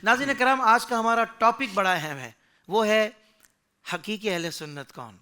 ناظرین کرام، آج کا ہمارا ٹاپک بڑا اہم ہے، وہ ہے حقیقی اہل سنت کون؟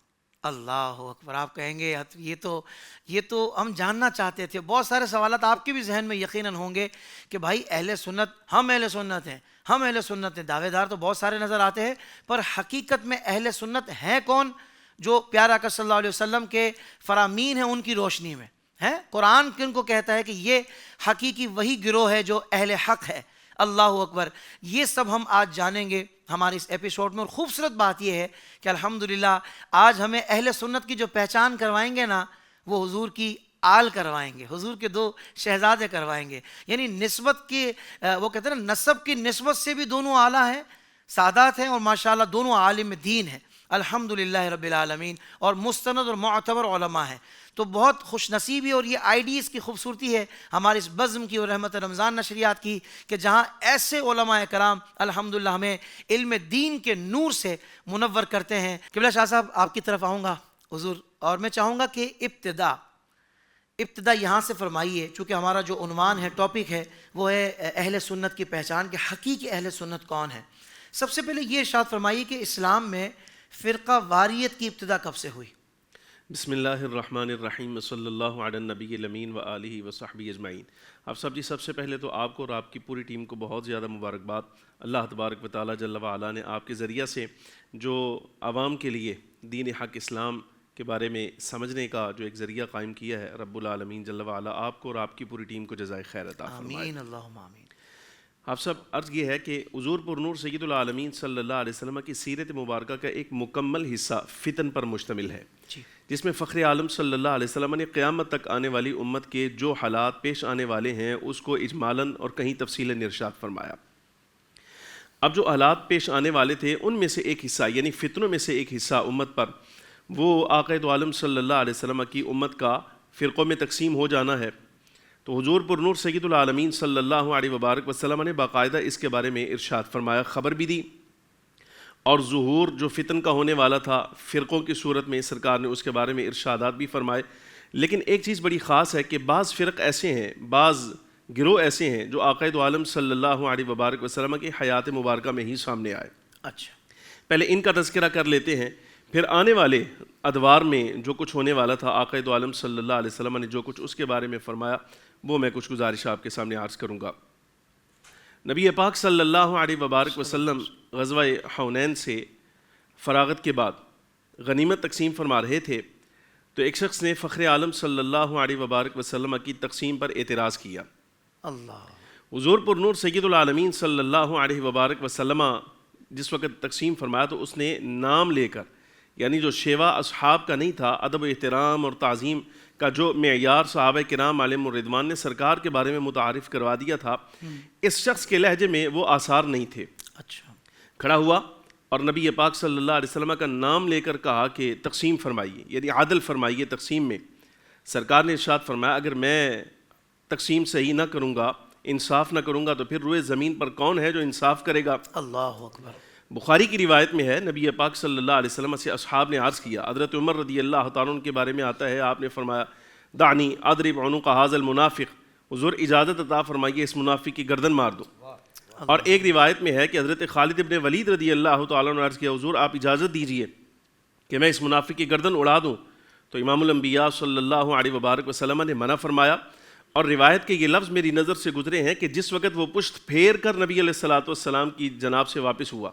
اللہ اکبر! آپ کہیں گے یہ تو ہم جاننا چاہتے تھے. بہت سارے سوالات آپ کے بھی ذہن میں یقیناً ہوں گے کہ بھائی اہل سنت، ہم اہل سنت ہیں، ہم اہل سنت ہیں. دعوے دار تو بہت سارے نظر آتے ہیں، پر حقیقت میں اہل سنت ہیں کون؟ جو پیارا آقا صلی اللہ علیہ وسلم کے فرامین ہیں ان کی روشنی میں ہیں. قرآن کن کو کہتا ہے کہ یہ حقیقی وہی گروہ ہے جو اہل حق ہے. اللہ اکبر! یہ سب ہم آج جانیں گے ہمارے اس ایپیسوڈ میں. اور خوبصورت بات یہ ہے کہ الحمدللہ آج ہمیں اہل سنت کی جو پہچان کروائیں گے نا، وہ حضور کی آل کروائیں گے، حضور کے دو شہزادے کروائیں گے. یعنی نسبت کی وہ کہتے ہیں نا، نسب کی نسبت سے بھی دونوں اعلیٰ ہیں، سادات ہیں، اور ماشاءاللہ دونوں عالم دین ہیں الحمدللہ رب العالمین، اور مستند اور معتبر علماء ہیں. تو بہت خوش نصیبی اور یہ آئیڈیز کی خوبصورتی ہے ہمارے اس بزم کی اور رحمت رمضان نشریات کی، کہ جہاں ایسے علماء کرام الحمدللہ ہمیں علم دین کے نور سے منور کرتے ہیں. قبلہ شاہ صاحب، آپ کی طرف آؤں گا حضور، اور میں چاہوں گا کہ ابتدا یہاں سے فرمائیے، چونکہ ہمارا جو عنوان ہے، ٹاپک ہے، وہ ہے اہل سنت کی پہچان، کہ حقیقی اہل سنت کون ہے. سب سے پہلے یہ ارشاد فرمائیے کہ اسلام میں فرقہ واریت کی ابتدا کب سے ہوئی؟ بسم اللہ الرحمن الرحیم، صلی اللہ علی النبی الامین و آلہ و صحبہ اجمعین. آپ سب سب سے پہلے تو آپ کو اور آپ کی پوری ٹیم کو بہت زیادہ مبارکباد. اللہ تبارک و تعالیٰ جل وعلا نے آپ کے ذریعہ سے جو عوام کے لیے دین حق اسلام کے بارے میں سمجھنے کا جو ایک ذریعہ قائم کیا ہے، رب العالمین جل وعلا آپ کو اور آپ کی پوری ٹیم کو جزائے خیر عطا فرمائے. آمین اللہم آمین. آپ سب عرض یہ ہے کہ حضور پر نور سید العالمین صلی اللہ علیہ وسلم کی سیرت مبارکہ کا ایک مکمل حصہ فتن پر مشتمل ہے، جس میں فخر عالم صلی اللہ علیہ وسلم نے قیامت تک آنے والی امت کے جو حالات پیش آنے والے ہیں اس کو اجمالاً اور کہیں تفصیلاً ارشاد فرمایا. اب جو حالات پیش آنے والے تھے ان میں سے ایک حصہ، یعنی فتنوں میں سے ایک حصہ امت پر، وہ آقا دو عالم صلی اللہ علیہ وسلم کی امت کا فرقوں میں تقسیم ہو جانا ہے. تو حضور پر نور سید العالمین صلی اللہ علیہ وبارک وسلم نے باقاعدہ اس کے بارے میں ارشاد فرمایا، خبر بھی دی، اور ظہور جو فتن کا ہونے والا تھا فرقوں کی صورت میں سرکار نے اس کے بارے میں ارشادات بھی فرمائے. لیکن ایک چیز بڑی خاص ہے کہ بعض فرق ایسے ہیں، بعض گروہ ایسے ہیں جو آقا دو عالم صلی اللہ علیہ وبارک وسلم کی حیات مبارکہ میں ہی سامنے آئے. اچھا، پہلے ان کا تذکرہ کر لیتے ہیں، پھر آنے والے ادوار میں جو کچھ ہونے والا تھا آقا دو عالم صلی اللہ علیہ وسلم نے جو کچھ اس کے بارے میں فرمایا وہ میں کچھ گزارش آپ کے سامنے عرض کروں گا. نبی پاک صلی اللہ علیہ وبارک وسلم غزوہ حنین سے فراغت کے بعد غنیمت تقسیم فرما رہے تھے تو ایک شخص نے فخر عالم صلی اللہ علیہ وبارک وسلم کی تقسیم پر اعتراض کیا. اللہ حضور پر نور سید العالمین صلی اللہ علیہ وبارک وسلم جس وقت تقسیم فرمایا تو اس نے نام لے کر، یعنی جو شیوا اصحاب کا نہیں تھا، ادب و احترام اور تعظیم کا جو معیار صحابہ کرام علیہم الرضوان نے سرکار کے بارے میں متعارف کروا دیا تھا، اس شخص کے لہجے میں وہ آثار نہیں تھے. اچھا، کھڑا ہوا اور نبی پاک صلی اللہ علیہ وسلم کا نام لے کر کہا کہ تقسیم فرمائیے، یعنی عدل فرمائیے تقسیم میں. سرکار نے ارشاد فرمایا اگر میں تقسیم صحیح نہ کروں گا، انصاف نہ کروں گا، تو پھر روئے زمین پر کون ہے جو انصاف کرے گا؟ اللہ اکبر. بخاری کی روایت میں ہے، نبی پاک صلی اللہ علیہ وسلم سے اصحاب نے عرض کیا، حضرت عمر رضی اللہ تعالیٰ عنہ کے بارے میں آتا ہے، آپ نے فرمایا دعنی اضرب عنق ھذا المنافق، حضور اجازت عطا فرمائیے اس منافق کی گردن مار دو. اور ایک روایت میں ہے کہ حضرت خالد ابن ولید رضی اللہ تعالیٰ عنہ نے عرض کیا، حضور آپ اجازت دیجئے کہ میں اس منافق کی گردن اڑا دوں. تو امام الانبیاء صلی اللہ علیہ وبارک وسلم نے منع فرمایا. اور روایت کے یہ لفظ میری نظر سے گزرے ہیں کہ جس وقت وہ پشت پھیر کر نبی علیہ الصلوۃ والسلام کی جناب سے واپس ہوا،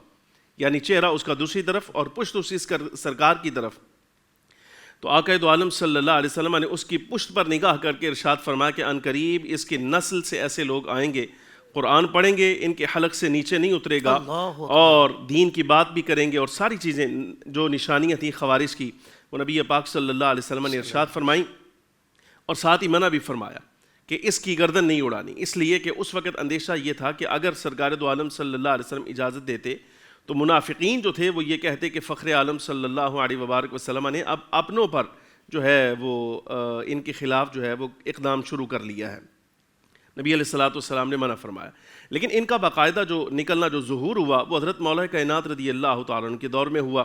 یعنی چہرہ اس کا دوسری طرف اور پشت اسی سرکار کی طرف، تو آقا دو عالم صلی اللہ علیہ وسلم نے اس کی پشت پر نگاہ کر کے ارشاد فرمایا کہ ان قریب اس کی نسل سے ایسے لوگ آئیں گے، قرآن پڑھیں گے، ان کے حلق سے نیچے نہیں اترے گا، اور دین کی بات بھی کریں گے، اور ساری چیزیں جو نشانیاں تھیں خوارج کی وہ نبی پاک صلی اللہ علیہ وسلم نے ارشاد فرمائیں، اور ساتھ ہی منع بھی فرمایا کہ اس کی گردن نہیں اڑانی. اس لیے کہ اس وقت اندیشہ یہ تھا کہ اگر سرکار دو عالم صلی اللہ علیہ وسلم اجازت دیتے تو منافقین جو تھے وہ یہ کہتے کہ فخر عالم صلی اللہ علیہ وبارک وسلم نے اب اپنوں پر جو ہے وہ ان کے خلاف جو ہے وہ اقدام شروع کر لیا ہے. نبی علیہ الصلوۃ والسلام نے منع فرمایا. لیکن ان کا باقاعدہ جو نکلنا، جو ظہور ہوا، وہ حضرت مولا کائنات رضی اللہ تعالیٰ عنہ کے دور میں ہوا.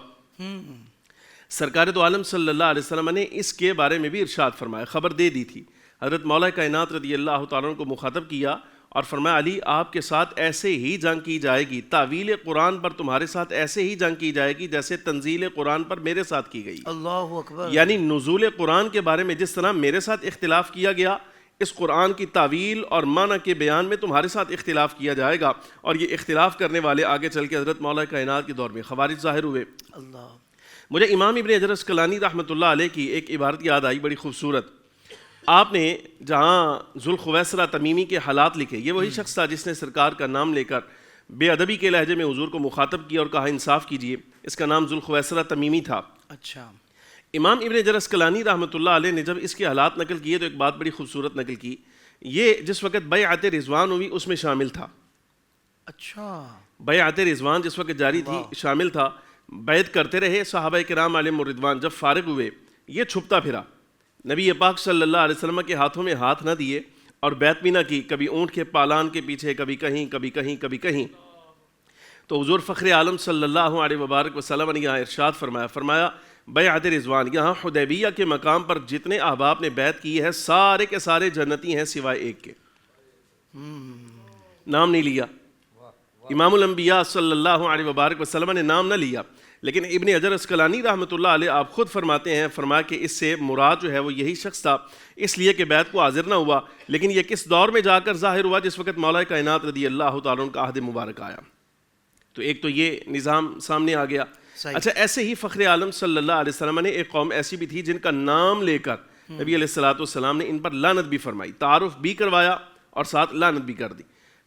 سرکار دو عالم صلی اللہ علیہ وسلم نے اس کے بارے میں بھی ارشاد فرمایا، خبر دے دی تھی. حضرت مولا کائنات رضی اللہ تعالیٰ عنہ کو مخاطب کیا اور فرمایا علی آپ کے ساتھ ایسے ہی جنگ کی جائے گی، تعویل قرآن پر تمہارے ساتھ ایسے ہی جنگ کی جائے گی جیسے تنزیل قرآن پر میرے ساتھ کی گئی۔ اللہ اکبر۔ یعنی نزول قرآن کے بارے میں جس طرح میرے ساتھ اختلاف کیا گیا، اس قرآن کی تعویل اور معنی کے بیان میں تمہارے ساتھ اختلاف کیا جائے گا۔ اور یہ اختلاف کرنے والے آگے چل کے حضرت مولا کائنات کے دور میں خوارج ظاہر ہوئے۔ اللہ۔ مجھے امام ابن حجر عسقلانی رحمۃ اللہ علیہ کی ایک عبارت یاد آئی بڑی خوبصورت۔ آپ نے جہاں ذوالخویسرہ تمیمی کے حالات لکھے، یہ وہی شخص تھا جس نے سرکار کا نام لے کر بے ادبی کے لہجے میں حضور کو مخاطب کیا اور کہا انصاف کیجیے۔ اس کا نام ذوالخویسرہ تمیمی تھا۔ اچھا۔ امام ابن حجر عسقلانی رحمۃ اللہ علیہ نے جب اس کے حالات نقل کیے تو ایک بات بڑی خوبصورت نقل کی، یہ جس وقت بیعت رضوان ہوئی اس میں شامل تھا۔ اچھا۔ بیعت رضوان جس وقت جاری تھی شامل تھا، بیعت کرتے رہے صحابہ کرام علیہم الرضوان۔ جب فارغ ہوئے یہ چھپتا پھرا، نبی پاک صلی اللہ علیہ وسلم کے ہاتھوں میں ہاتھ نہ دیے اور بیعت بھی نہ کی، کبھی اونٹ کے پالان کے پیچھے، کبھی کہیں کبھی کہیں کبھی کہیں۔ تو حضور فخر عالم صلی اللہ علیہ وبارک وسلم نے یہاں ارشاد فرمایا بیعت رضوان، یہاں حدیبیہ کے مقام پر جتنے احباب نے بیعت کی ہے سارے کے سارے جنتی ہیں سوائے ایک کے۔ نام نہیں لیا، امام الانبیاء صلی اللہ علیہ وبارک وسلم نے نام نہ لیا، لیکن ابن حجر عسقلانی رحمۃ اللہ علیہ آپ خود فرماتے ہیں، فرمایا کہ اس سے مراد جو ہے وہ یہی شخص تھا، اس لیے کہ بیعت کو حاضر نہ ہوا۔ لیکن یہ کس دور میں جا کر ظاہر ہوا؟ جس وقت مولا کائنات رضی اللہ تعالیٰ عنہ کا عہد مبارک آیا۔ تو ایک تو یہ نظام سامنے آ گیا۔ اچھا، ایسے ہی فخر عالم صلی اللہ علیہ وسلم نے ایک قوم ایسی بھی تھی جن کا نام لے کر نبی علیہ الصلوۃ والسلام نے ان پر لعنت بھی فرمائی، تعارف بھی کروایا اور ساتھ لعنت بھی کر دی۔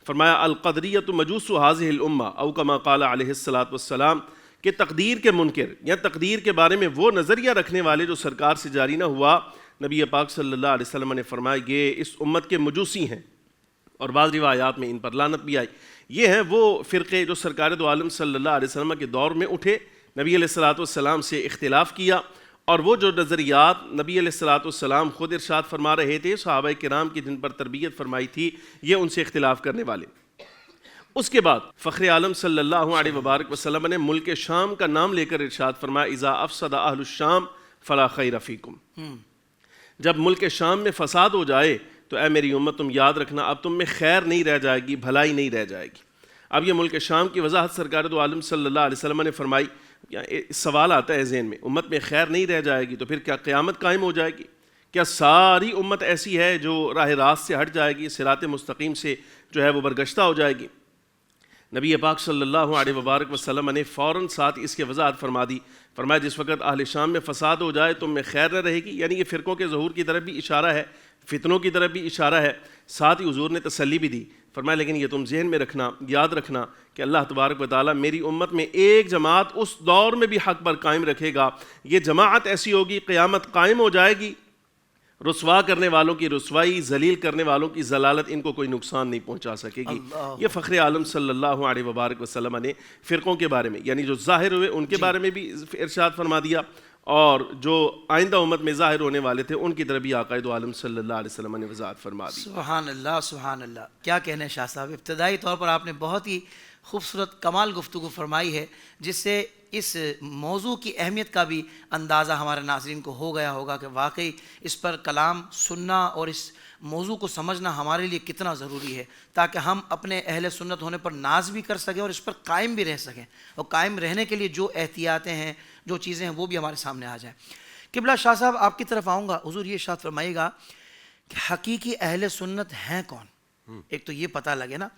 فرمایا القدریۃ مجوس هذه الامہ او کما قال علیہ الصلوۃ والسلام، کہ تقدیر کے منکر یا تقدیر کے بارے میں وہ نظریہ رکھنے والے جو سرکار سے جاری نہ ہوا، نبی پاک صلی اللہ علیہ وسلم نے فرمایا یہ اس امت کے مجوسی ہیں، اور بعض روایات میں ان پر لعنت بھی آئی۔ یہ ہیں وہ فرقے جو سرکار دو عالم صلی اللہ علیہ وسلم کے دور میں اٹھے، نبی علیہ الصلوۃ والسلام سے اختلاف کیا، اور وہ جو نظریات نبی علیہ الصلوۃ والسلام خود ارشاد فرما رہے تھے، صحابہ کرام کی جن پر تربیت فرمائی تھی، یہ ان سے اختلاف کرنے والے۔ اس کے بعد فخر عالم صلی اللہ علیہ وبارک وسلم نے ملک شام کا نام لے کر ارشاد فرمایا اذا افسد اہل الشام فلا خیر فیکم، جب ملک شام میں فساد ہو جائے تو اے میری امت تم یاد رکھنا اب تم میں خیر نہیں رہ جائے گی، بھلائی نہیں رہ جائے گی۔ اب یہ ملک شام کی وضاحت سرکار دو عالم صلی اللہ علیہ وسلم نے فرمائی۔ سوال آتا ہے ذہن میں، امت میں خیر نہیں رہ جائے گی تو پھر کیا قیامت قائم ہو جائے گی؟ کیا ساری امت ایسی ہے جو راہ راست سے ہٹ جائے گی، صراط مستقیم سے جو ہے وہ برگشتہ ہو جائے گی؟ نبی پاک صلی اللہ علیہ وبارک وسلم نے فوراً ساتھ اس کی وضاحت فرما دی، فرمایا جس وقت اہل شام میں فساد ہو جائے تم میں خیر نہ رہے گی، یعنی یہ فرقوں کے ظہور کی طرف بھی اشارہ ہے، فتنوں کی طرف بھی اشارہ ہے۔ ساتھ ہی حضور نے تسلی بھی دی، فرمایا لیکن یہ تم ذہن میں رکھنا، یاد رکھنا کہ اللہ تبارک و تعالیٰ میری امت میں ایک جماعت اس دور میں بھی حق پر قائم رکھے گا، یہ جماعت ایسی ہوگی قیامت قائم ہو جائے گی، رسوا کرنے والوں کی رسوائی، ذلیل کرنے والوں کی ضلالت ان کو کوئی نقصان نہیں پہنچا سکے گی۔ یہ فخر عالم صلی اللہ علیہ وبارک وسلم نے فرقوں کے بارے میں، یعنی جو ظاہر ہوئے ان کے بارے میں بھی ارشاد فرما دیا، اور جو آئندہ امت میں ظاہر ہونے والے تھے ان کی طرف بھی آقا دو عالم صلی اللہ علیہ وسلم نے وضاحت فرما دی۔ سبحان اللہ، سبحان اللہ، کیا کہنے شاہ صاحب، ابتدائی طور پر آپ نے بہت ہی خوبصورت کمال گفتگو فرمائی ہے، جس سے اس موضوع کی اہمیت کا بھی اندازہ ہمارے ناظرین کو ہو گیا ہوگا کہ واقعی اس پر کلام سننا اور اس موضوع کو سمجھنا ہمارے لیے کتنا ضروری ہے، تاکہ ہم اپنے اہل سنت ہونے پر ناز بھی کر سکیں اور اس پر قائم بھی رہ سکیں، اور قائم رہنے کے لیے جو احتیاطیں ہیں، جو چیزیں ہیں، وہ بھی ہمارے سامنے آ جائیں۔ قبلہ شاہ صاحب آپ کی طرف آؤں گا، حضور یہ ارشاد فرمائیے گا کہ حقیقی اہل سنت ہیں کون؟ ایک تو یہ پتہ لگے نا،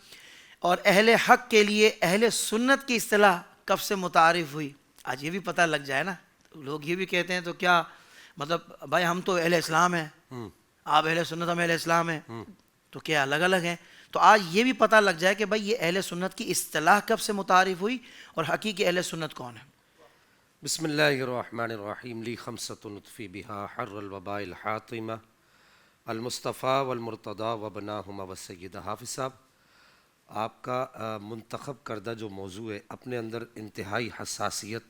اور اہل حق کے لیے اہل سنت کی اصطلاح کب سے متعارف ہوئی؟ آج یہ بھی پتہ لگ جائے نا، لوگ یہ بھی کہتے ہیں تو کیا مطلب بھائی ہم تو اہل اسلام ہیں، آپ اہل سنت ہم اہل اسلام ہیں، تو کیا الگ الگ ہیں؟ تو آج یہ بھی پتہ لگ جائے کہ بھائی یہ اہل سنت کی اصطلاح کب سے متعارف ہوئی اور حقیقی اہل سنت کون ہے؟ بسم اللہ الرحمن الرحیم لی خمسۃ نطفی بہا حر الوباء الحاطمہ المصطفیٰ والمرتضیٰ وبناہما والسید۔ حافظ صاحب، آپ کا منتخب کردہ جو موضوع ہے اپنے اندر انتہائی حساسیت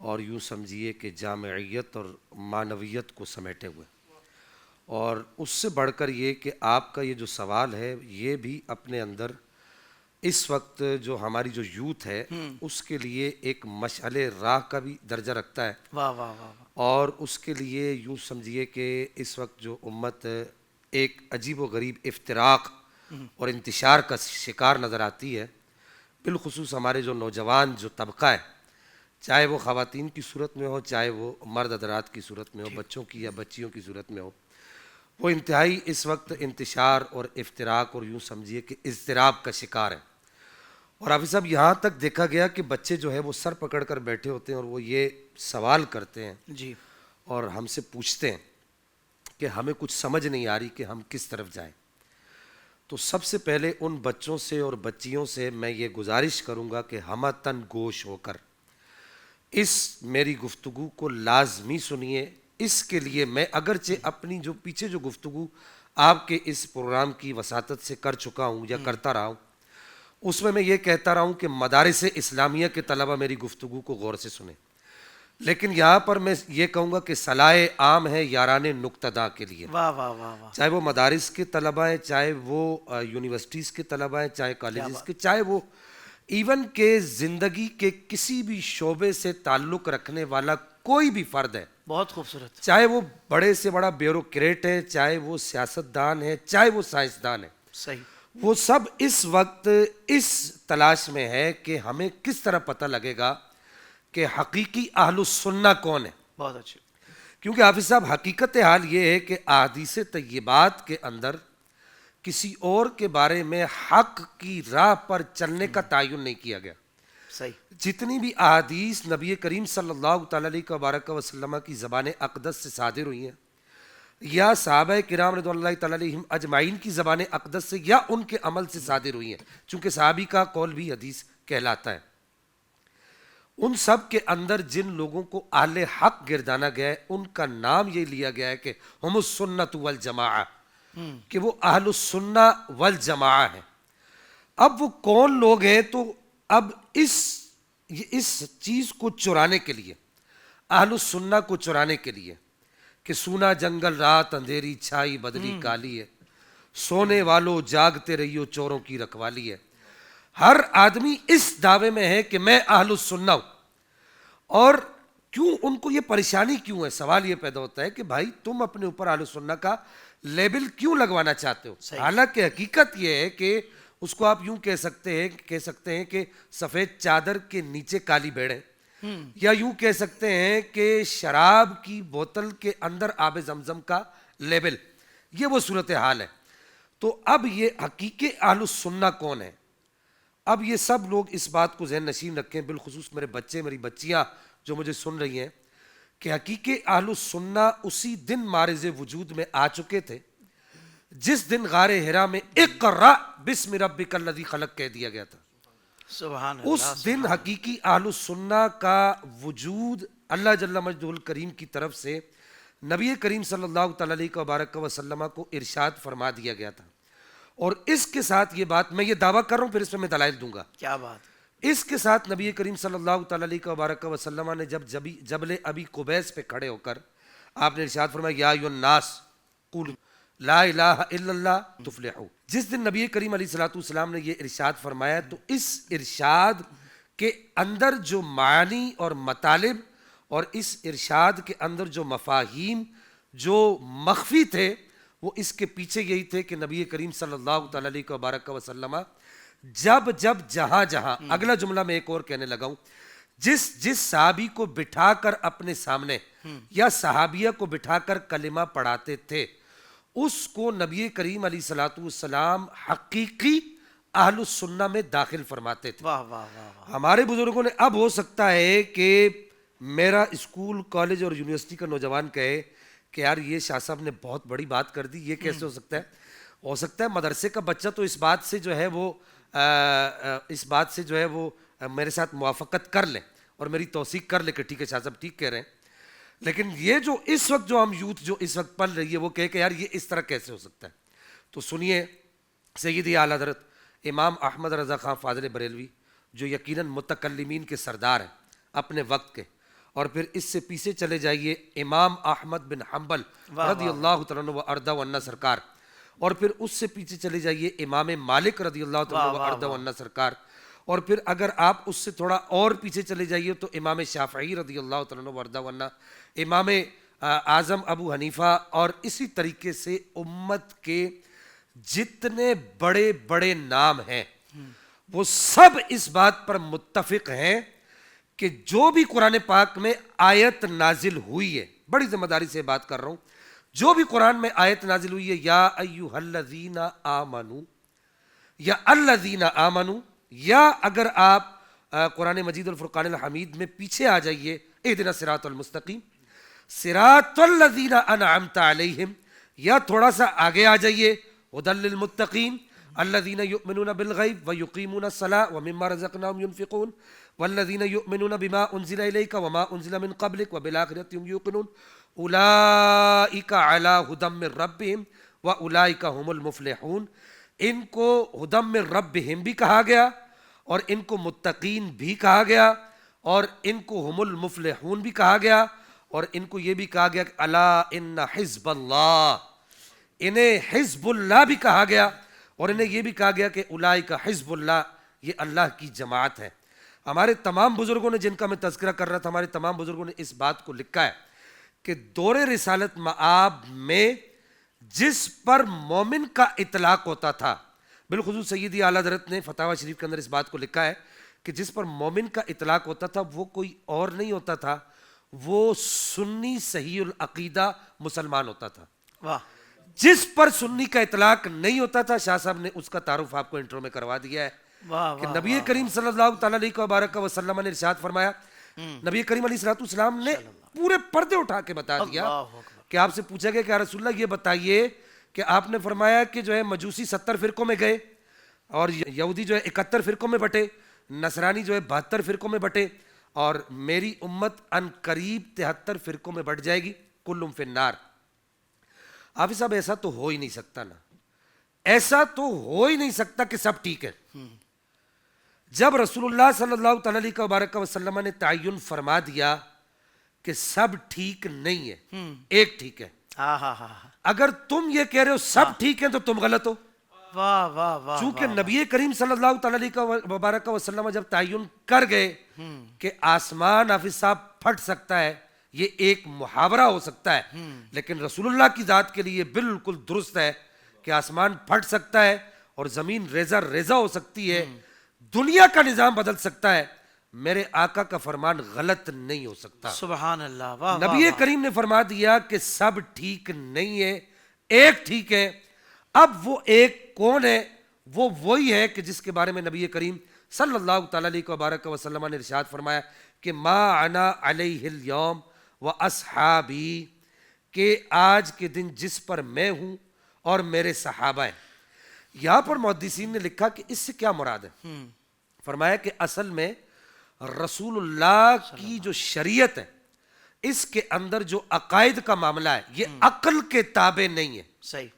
اور یوں سمجھیے کہ جامعیت اور معنویت کو سمیٹے ہوئے، اور اس سے بڑھ کر یہ کہ آپ کا یہ جو سوال ہے یہ بھی اپنے اندر اس وقت جو ہماری جو یوتھ ہے اس کے لیے ایک مشعل راہ کا بھی درجہ رکھتا ہے۔ واہ واہ واہ، اور اس کے لیے یوں سمجھیے کہ اس وقت جو امت ایک عجیب و غریب افتراق اور انتشار کا شکار نظر آتی ہے، بالخصوص ہمارے جو نوجوان جو طبقہ ہے، چاہے وہ خواتین کی صورت میں ہو، چاہے وہ مرد حضرات کی صورت میں ہو، بچوں کی یا بچیوں کی صورت میں ہو، وہ انتہائی اس وقت انتشار اور افتراق اور یوں سمجھیے کہ اضطراب کا شکار ہے۔ اور حافظ صاحب یہاں تک دیکھا گیا کہ بچے جو ہے وہ سر پکڑ کر بیٹھے ہوتے ہیں اور وہ یہ سوال کرتے ہیں جی اور ہم سے پوچھتے ہیں کہ ہمیں کچھ سمجھ نہیں آ رہی کہ ہم کس طرف جائیں۔ تو سب سے پہلے ان بچوں سے اور بچیوں سے میں یہ گزارش کروں گا کہ ہمہ تن گوش ہو کر اس میری گفتگو کو لازمی سنیے۔ اس کے لیے میں اگرچہ اپنی جو پیچھے جو گفتگو آپ کے اس پروگرام کی وساطت سے کر چکا ہوں یا کرتا رہا ہوں، اس میں یہ کہتا رہا ہوں کہ مدارس اسلامیہ کے طلبہ میری گفتگو کو غور سے سنیں، لیکن یہاں پر میں یہ کہوں گا کہ صلاح عام ہے یاران نقطہ داں کے لیے، واہ واہ واہ واہ، چاہے وہ مدارس کے طلبہ ہیں، چاہے وہ یونیورسٹیز کے طلبہ ہیں، چاہے کالجز کے، چاہے وہ ایون کہ زندگی کے کسی بھی شعبے سے تعلق رکھنے والا کوئی بھی فرد ہے، بہت خوبصورت، چاہے وہ بڑے سے بڑا بیوروکریٹ ہے، چاہے وہ سیاستدان ہے، چاہے وہ سائنسدان ہے، صحیح، وہ سب اس وقت اس تلاش میں ہے کہ ہمیں کس طرح پتہ لگے گا کہ حقیقی اہل السنہ کون ہے۔ بہت اچھے، کیونکہ حافظ صاحب حقیقت حال یہ ہے کہ احادیث طیبات کے اندر کسی اور کے بارے میں حق کی راہ پر چلنے کا تعین نہیں کیا گیا۔ صحیح، جتنی بھی احادیث نبی کریم صلی اللہ تعالیٰ علیہ وسلم کی زبان اقدس سے صادر ہوئی ہیں یا صحابہ کرام رضوان اللہ تعالیٰ علیہم اجمعین کی زبان اقدس سے یا ان کے عمل سے صادر ہوئی ہیں، چونکہ صحابی کا قول بھی حدیث کہلاتا ہے، ان سب کے اندر جن لوگوں کو اہل حق گردانا گیا ہے ان کا نام یہ لیا گیا ہے کہ ہم السنۃ والجماعہ، کہ وہ اہل السنہ والجماعہ ہیں۔ اب وہ کون لوگ ہیں؟ تو اب اس چیز کو چرانے کے لیے، اہل السنہ کو چرانے کے لیے کہ سونا جنگل رات اندھیری چھائی بدلی کالی ہے، سونے والوں جاگتے رہیو چوروں کی رکھوالی ہے، ہر آدمی اس دعوے میں ہے کہ میں اہل السنہ ہوں۔ اور کیوں ان کو یہ پریشانی کیوں ہے؟ سوال یہ پیدا ہوتا ہے کہ بھائی تم اپنے اوپر اہل السنہ کا لیبل کیوں لگوانا چاہتے ہو؟ حالانکہ حقیقت یہ ہے کہ اس کو آپ یوں کہہ سکتے ہیں کہ سفید چادر کے نیچے کالی بھیڑیں، یا یوں کہہ سکتے ہیں کہ شراب کی بوتل کے اندر آب زمزم کا لیبل، یہ وہ صورتحال ہے۔ تو اب یہ حقیقی اہل السنہ کون ہے؟ اب یہ سب لوگ اس بات کو ذہن نشین رکھیں، بالخصوص میرے بچے میری بچیاں جو مجھے سن رہی ہیں، کہ حقیقی اہل السنہ اسی دن مارز وجود میں آ چکے تھے جس دن غار حرا میں اقرأ بسم ربک الذی خلق کہہ دیا گیا تھا۔ سبحان اللہ، اس دن حقیقی اہل السنہ کا وجود اللہ جل مجدہ الکریم کی طرف سے نبی کریم صلی اللہ تعالیٰ علیہ وسلم کو ارشاد فرما دیا گیا تھا۔ اور اس کے ساتھ یہ بات میں یہ دعویٰ کر رہا ہوں، پھر اس میں دلائل دوں گا، کیا بات، اس کے ساتھ نبی کریم صلی اللہ تعالیٰ علیہ وسلم نے جب جبل ابی قبیس پہ کھڑے ہو کر آپ نے ارشاد فرمایا یا ایھا الناس قولوا لا الہ الا اللہ تفلحوا، جس دن نبی کریم علیہ الصلوۃ والسلام نے یہ ارشاد فرمایا تو اس ارشاد کے اندر جو معانی اور مطالب اور اس ارشاد کے اندر جو مفاہیم جو مخفی تھے وہ اس کے پیچھے یہی تھے کہ نبی کریم صلی اللہ تعالیٰ علیہ وسلم جب جہاں اگلا جملہ میں ایک اور کہنے لگا ہوں، جس صحابی کو بٹھا کر اپنے سامنے یا صحابیہ کو بٹھا کر کلمہ پڑھاتے تھے اس کو نبی کریم علیہ الصلوۃ والسلام حقیقی اہل السنہ میں داخل فرماتے تھے۔ واہ واہ واہ، ہمارے بزرگوں نے اب ہو سکتا ہے کہ میرا اسکول کالج اور یونیورسٹی کا نوجوان کہے کہ یار یہ شاہ صاحب نے بہت بڑی بات کر دی، یہ کیسے ہو سکتا ہے مدرسے کا بچہ تو اس بات سے جو ہے وہ میرے ساتھ موافقت کر لے اور میری توثیق کر لے کہ ٹھیک ہے شاہ صاحب ٹھیک کہہ رہے ہیں، لیکن یہ جو اس وقت جو ہم یوتھ جو اس وقت پل رہی ہے وہ کہے کہ یار یہ اس طرح کیسے ہو سکتا ہے۔ تو سنیے سیدی اعلیٰ حضرت امام احمد رضا خان فاضل بریلوی جو یقیناً متکلمین کے سردار ہیں اپنے وقت کے، اور پھر اس سے پیچھے چلے جائیے امام احمد بن حنبل رضی اللہ تعالیٰ عنہ و ارضہ و عنہ سرکار، اور پھر اس سے پیچھے چلے جائیے امام مالک رضی اللہ تعالیٰ عنہ و ارضہ و عنہ سرکار، اور پھر اگر آپ اس سے تھوڑا اور پیچھے چلے جائیے تو امام شافعی رضی اللہ تعالیٰ عنہ و ارضہ و عنہ، امام اعظم ابو حنیفہ، اور اسی طریقے سے امت کے جتنے بڑے بڑے نام ہیں وہ سب اس بات پر متفق ہیں کہ جو بھی قرآن پاک میں آیت نازل ہوئی ہے، بڑی ذمہ داری سے بات کر رہا ہوں، جو بھی قرآن میں آیت نازل ہوئی ہے، یا ایھا الذین آمنو یا الذین آمنو، یا اگر آپ قرآن مجید الفرقان الحمید میں پیچھے آ جائیے، اہدنا الصراط المستقیم، صراط الذین انعمت علیہم، یا تھوڑا سا آگے آ جائیے، ھدی للمتقین الذین یؤمنون بالغیب ویقیمون الصلاۃ ومما رزقناہم ینفقون والذین یؤمنون بما انزل الیک وما انزل من قبلک وبالآخرۃ هم یوقنون اولئک علی ھدی من ربہم واولئک هم المفلحون۔ ان کو ھدی من ربہم بھی کہا گیا اور ان کو متقین بھی کہا گیا اور ان کو هم المفلحون بھی کہا گیا اور ان کو یہ بھی کہا گیا کہ الا ان حزب اللہ، انہیں حزب اللہ بھی کہا گیا اور انہیں یہ بھی کہا گیا کہ اولئک حزب اللہ، یہ اللہ کی جماعت ہے۔ ہمارے تمام بزرگوں نے، جن کا میں تذکرہ کر رہا تھا، ہمارے تمام بزرگوں نے اس بات کو لکھا ہے کہ دور رسالت مآب میں جس پر مومن کا اطلاق ہوتا تھا، بالخصوص سیدی اعلیٰ حضرت نے فتاوی شریف کے اندر اس بات کو لکھا ہے کہ جس پر مومن کا اطلاق ہوتا تھا وہ کوئی اور نہیں ہوتا تھا، وہ سنی صحیح العقیدہ مسلمان ہوتا تھا۔ واہ، جس پر سنی کا اطلاق نہیں ہوتا تھا، شاہ صاحب نے اس کا تعارف آپ کو انٹرو میں کروا دیا ہے واہ کہ واہ، نبی کریم صلی اللہ تعالیٰ علیہ وبارک وسلم نے ارشاد فرمایا، نبی کریم علیہ السلام نے پورے پردے اٹھا کے بتا دیا اللہ اکبر۔ کہ آپ سے پوچھا گیا کہ یا رسول اللہ یہ بتائیے کہ آپ نے فرمایا کہ جو ہے مجوسی 70 فرقوں میں گئے اور یہودی جو ہے 71 فرقوں میں بٹے، نصرانی جو ہے 72 فرقوں میں بٹے، اور میری امت ان قریب 73 فرقوں میں بٹ جائے گی، کلہم فی النار۔ حافظ صاحب ایسا تو ہو ہی نہیں سکتا نا، ایسا تو ہو ہی نہیں سکتا کہ سب ٹھیک ہے۔ جب رسول اللہ صلی اللہ تعالیٰ علیہ وبارک وسلم نے تعین فرما دیا کہ سب ٹھیک نہیں ہے، ایک ٹھیک ہے، ہاں ہاں ہاں، اگر تم یہ کہہ رہے ہو سب ٹھیک ہیں تو تم غلط ہو۔ واہ واہ واہ، چونکہ نبی کریم صلی اللہ تعالیٰ علیہ وبارک وسلم جب تعین کر گئے کہ آسمان حافظ صاحب پھٹ سکتا ہے، یہ ایک محاورہ ہو سکتا ہے، لیکن رسول اللہ کی ذات کے لیے بالکل درست ہے کہ آسمان پھٹ سکتا ہے اور زمین ریزہ ریزہ ہو سکتی ہے، دنیا کا نظام بدل سکتا ہے، میرے آقا کا فرمان غلط نہیں ہو سکتا۔ سبحان اللہ، واہ نبی کریم نے فرما دیا کہ سب ٹھیک نہیں ہے، ایک ٹھیک ہے۔ اب وہ ایک کون ہے؟ وہ وہی ہے کہ جس کے بارے میں نبی کریم صلی اللہ تعالیٰ علیہ وبارک وسلم نے ارشاد فرمایا کہ ما انا علیہ اليوم و اصحابی، کہ آج کے دن جس پر میں ہوں اور میرے صحابہ ہیں۔ یہاں پر محدثین نے لکھا کہ اس سے کیا مراد ہے؟ فرمایا کہ اصل میں رسول اللہ کی جو شریعت ہے اس کے اندر جو عقائد کا معاملہ ہے یہ عقل کے تابع نہیں ہے، صحیح،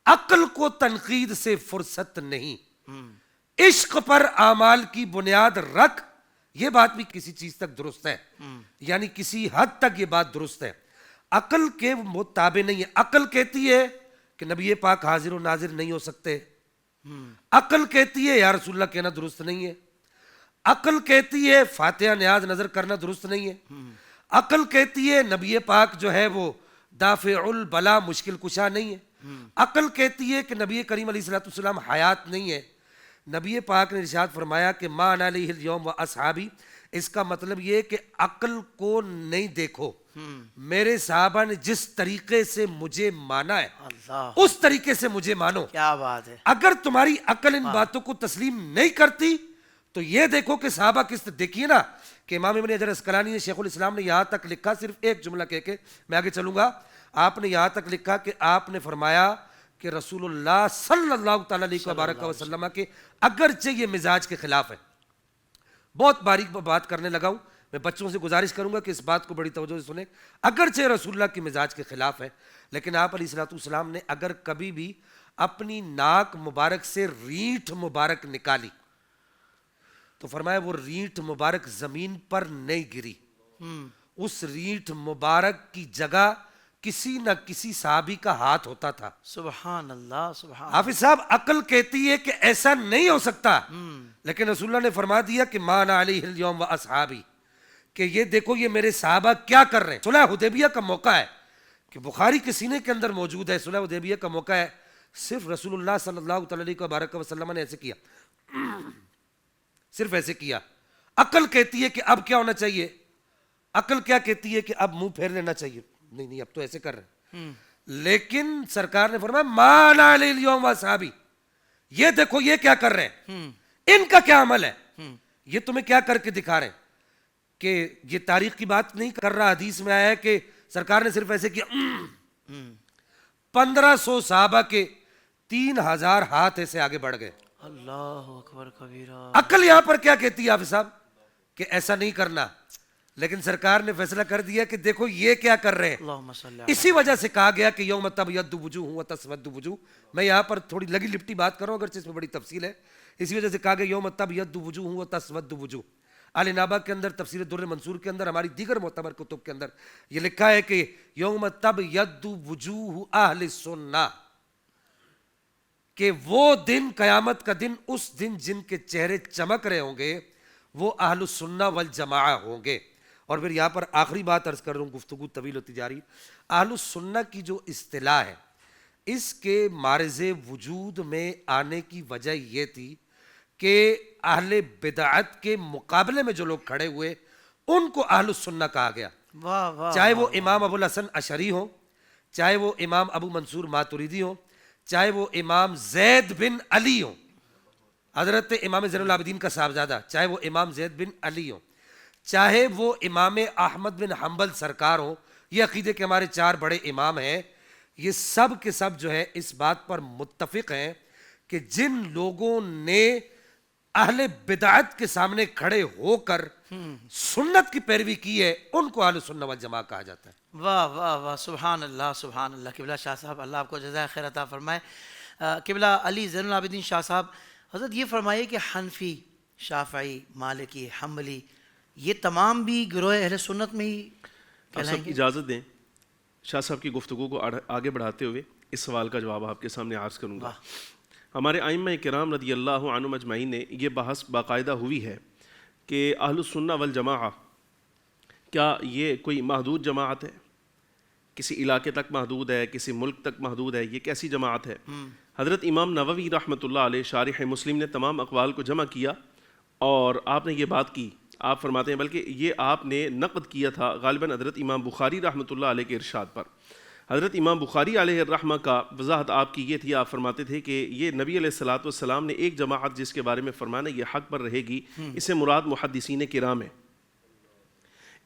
عقل کو تنقید سے فرصت نہیں، عشق پر اعمال کی بنیاد رکھ، یہ بات بھی کسی چیز تک درست ہے، یعنی کسی حد تک یہ بات درست ہے، عقل کے تابع نہیں ہے۔ عقل کہتی ہے کہ نبی پاک حاضر و ناظر نہیں ہو سکتے، عقل کہتی ہے یا رسول اللہ کہنا درست نہیں ہے، عقل کہتی ہے فاتحہ نیاز نظر کرنا درست نہیں ہے، عقل کہتی ہے نبی پاک جو ہے وہ دافع البلا مشکل کشا نہیں ہے، عقل کہتی ہے کہ نبی کریم علیہ السلام حیات نہیں ہے۔ نبی پاک نے ارشاد فرمایا کہ ما انا علیہ اليوم و اصحابی، اس کا مطلب یہ کہ عقل کو نہیں دیکھو، میرے صحابہ نے جس طریقے سے مجھے مانا ہے اللہ، اس طریقے سے مجھے مانو۔ کیا بات ہے، اگر تمہاری عقل ان باتوں کو تسلیم نہیں کرتی تو یہ دیکھو کہ صحابہ کس طرح، دیکھیے نا کہ امام ابن حجر عسقلانی نے، شیخ الاسلام نے یہاں تک لکھا، صرف ایک جملہ کہہ کے میں آگے چلوں گا، آپ نے یہاں تک لکھا کہ آپ نے فرمایا کہ رسول اللہ صلی اللہ تعالیٰ علیہ وبارک وسلم کے اگرچہ یہ مزاج کے خلاف ہے، بہت باریک بات کرنے لگا ہوں، میں بچوں سے گزارش کروں گا کہ اس بات کو بڑی توجہ سے سنیں، اگرچہ رسول اللہ کی مزاج کے خلاف ہے، لیکن آپ علیہ السلام نے اگر کبھی بھی اپنی ناک مبارک سے ریٹھ مبارک نکالی تو فرمایا وہ ریٹھ مبارک زمین پر نہیں گری، اس ریٹھ مبارک کی جگہ کسی نہ کسی صحابی کا ہاتھ ہوتا تھا۔ سبحان اللہ، سبحان حافظ صاحب عقل کہتی ہے کہ ایسا نہیں ہو سکتا، لیکن رسول اللہ نے فرما دیا کہ ما انا علیہ اليوم و اصحابی، کہ یہ دیکھو یہ میرے صحابہ کیا کر رہے ہیں۔ صلح حدیبیہ کا موقع ہے کہ بخاری کے سینے کے اندر موجود ہے، صلح حدیبیہ کا موقع ہے، صرف رسول اللہ صلی اللہ تعالی علیہ وسلم نے ایسے کیا، صرف ایسے کیا. عقل کہتی ہے کہ اب کیا ہونا چاہیے، عقل کیا کہتی ہے کہ اب منہ پھیر لینا چاہیے، نہیں اب تو ایسے کر رہے ہیں. لیکن سرکار نے فرمایا ما انا علیہ اليوم واصحابی، یہ دیکھو یہ کیا کر رہے ہیں، ان کا کیا عمل ہے، یہ تمہیں کیا کر کے دکھا رہے ہیں. کہ یہ تاریخ کی بات نہیں کر رہا، حدیث میں آیا ہے کہ سرکار نے صرف ایسے کیا. 1500 صحابہ کے 3000 ہاتھ ایسے آگے بڑھ گئے. اللہ اکبر کبیرہ. عقل یہاں پر کیا کہتی ہے حافظ صاحب کہ ایسا نہیں کرنا، لیکن سرکار نے فیصلہ کر دیا کہ دیکھو یہ کیا کر رہے ہیں. اللہم صلی علی. اسی وجہ سے کہا گیا کہ یوم تبیض وجوہ وتسود وجوہ. میں یہاں پر تھوڑی لگی لپٹی بات کر رہا ہوں اگرچہ اس میں بڑی تفصیل ہے. اسی وجہ سے کہا گیا یوم تبیض وجوہ وتسود وجوہ. آل نابا کے اندر تفسیر در منصور کے اندر ہماری دیگر معتبر کتب کے اندر یہ لکھا ہے کہ یوم تبیض وجوہ اہل سنہ، کہ وہ دن قیامت کا دن، اس دن جن کے چہرے چمک رہے ہوں گے وہ اہل السنہ والجماعہ ہوں گے. اور پھر یہاں پر آخری بات عرض کر رہا ہوں، گفتگو طویل ہوتی جا رہی. اہل السنہ کی جو اصطلاح ہے اس کے معرض وجود میں آنے کی وجہ یہ تھی کہ اہل بدعت کے مقابلے میں جو لوگ کھڑے ہوئے ان کو اہل السنہ کہا گیا. واہ واہ. چاہے وہ امام ابو الحسن اشعری ہوں، چاہے وہ امام ابو منصور ماتریدی ہوں، چاہے وہ امام زید بن علی ہوں، حضرت امام زین العابدین کا صاحبزادہ، چاہے وہ امام زید بن علی ہوں، چاہے وہ امام احمد بن حنبل سرکار ہوں. یہ عقیدے کے ہمارے 4 بڑے امام ہیں. یہ سب کے سب جو ہے اس بات پر متفق ہیں کہ جن لوگوں نے اہل بدعت کے سامنے کھڑے ہو کر سنت کی پیروی کی ہے ان کو اہل سنت والجماعہ کہا جاتا ہے. واہ واہ واہ. سبحان اللہ سبحان اللہ. قبلہ شاہ صاحب اللہ آپ کو جزائے خیر عطا فرمائے. قبلہ علی زین العابدین شاہ صاحب، حضرت یہ فرمائیے کہ حنفی، شافعی، مالکی، حنبلی یہ تمام بھی گروہ اہل سنت میں ہی کہلائیں گے؟ اجازت دیں شاہ صاحب کی گفتگو کو آگے بڑھاتے ہوئے اس سوال کا جواب آپ کے سامنے عرض کروں گا. ہمارے ائمہ کرام رضی اللہ عنہم اجمعین نے یہ بحث باقاعدہ ہوئی ہے کہ اہل السنہ والجماعہ کیا یہ کوئی محدود جماعت ہے، کسی علاقے تک محدود ہے، کسی ملک تک محدود ہے، یہ کیسی جماعت ہے؟ حضرت امام نووی رحمۃ اللہ علیہ شارح مسلم نے تمام اقوال کو جمع کیا اور آپ نے یہ بات کی. آپ فرماتے ہیں بلکہ یہ آپ نے نقد کیا تھا غالباً حضرت امام بخاری رحمۃ اللہ علیہ کے ارشاد پر. حضرت امام بخاری علیہ الرحمہ کا وضاحت آپ کی یہ تھی، آپ فرماتے تھے کہ یہ نبی علیہ الصلوۃ والسلام نے ایک جماعت جس کے بارے میں فرمانا یہ حق پر رہے گی، اسے مراد محدثین کرام ہے.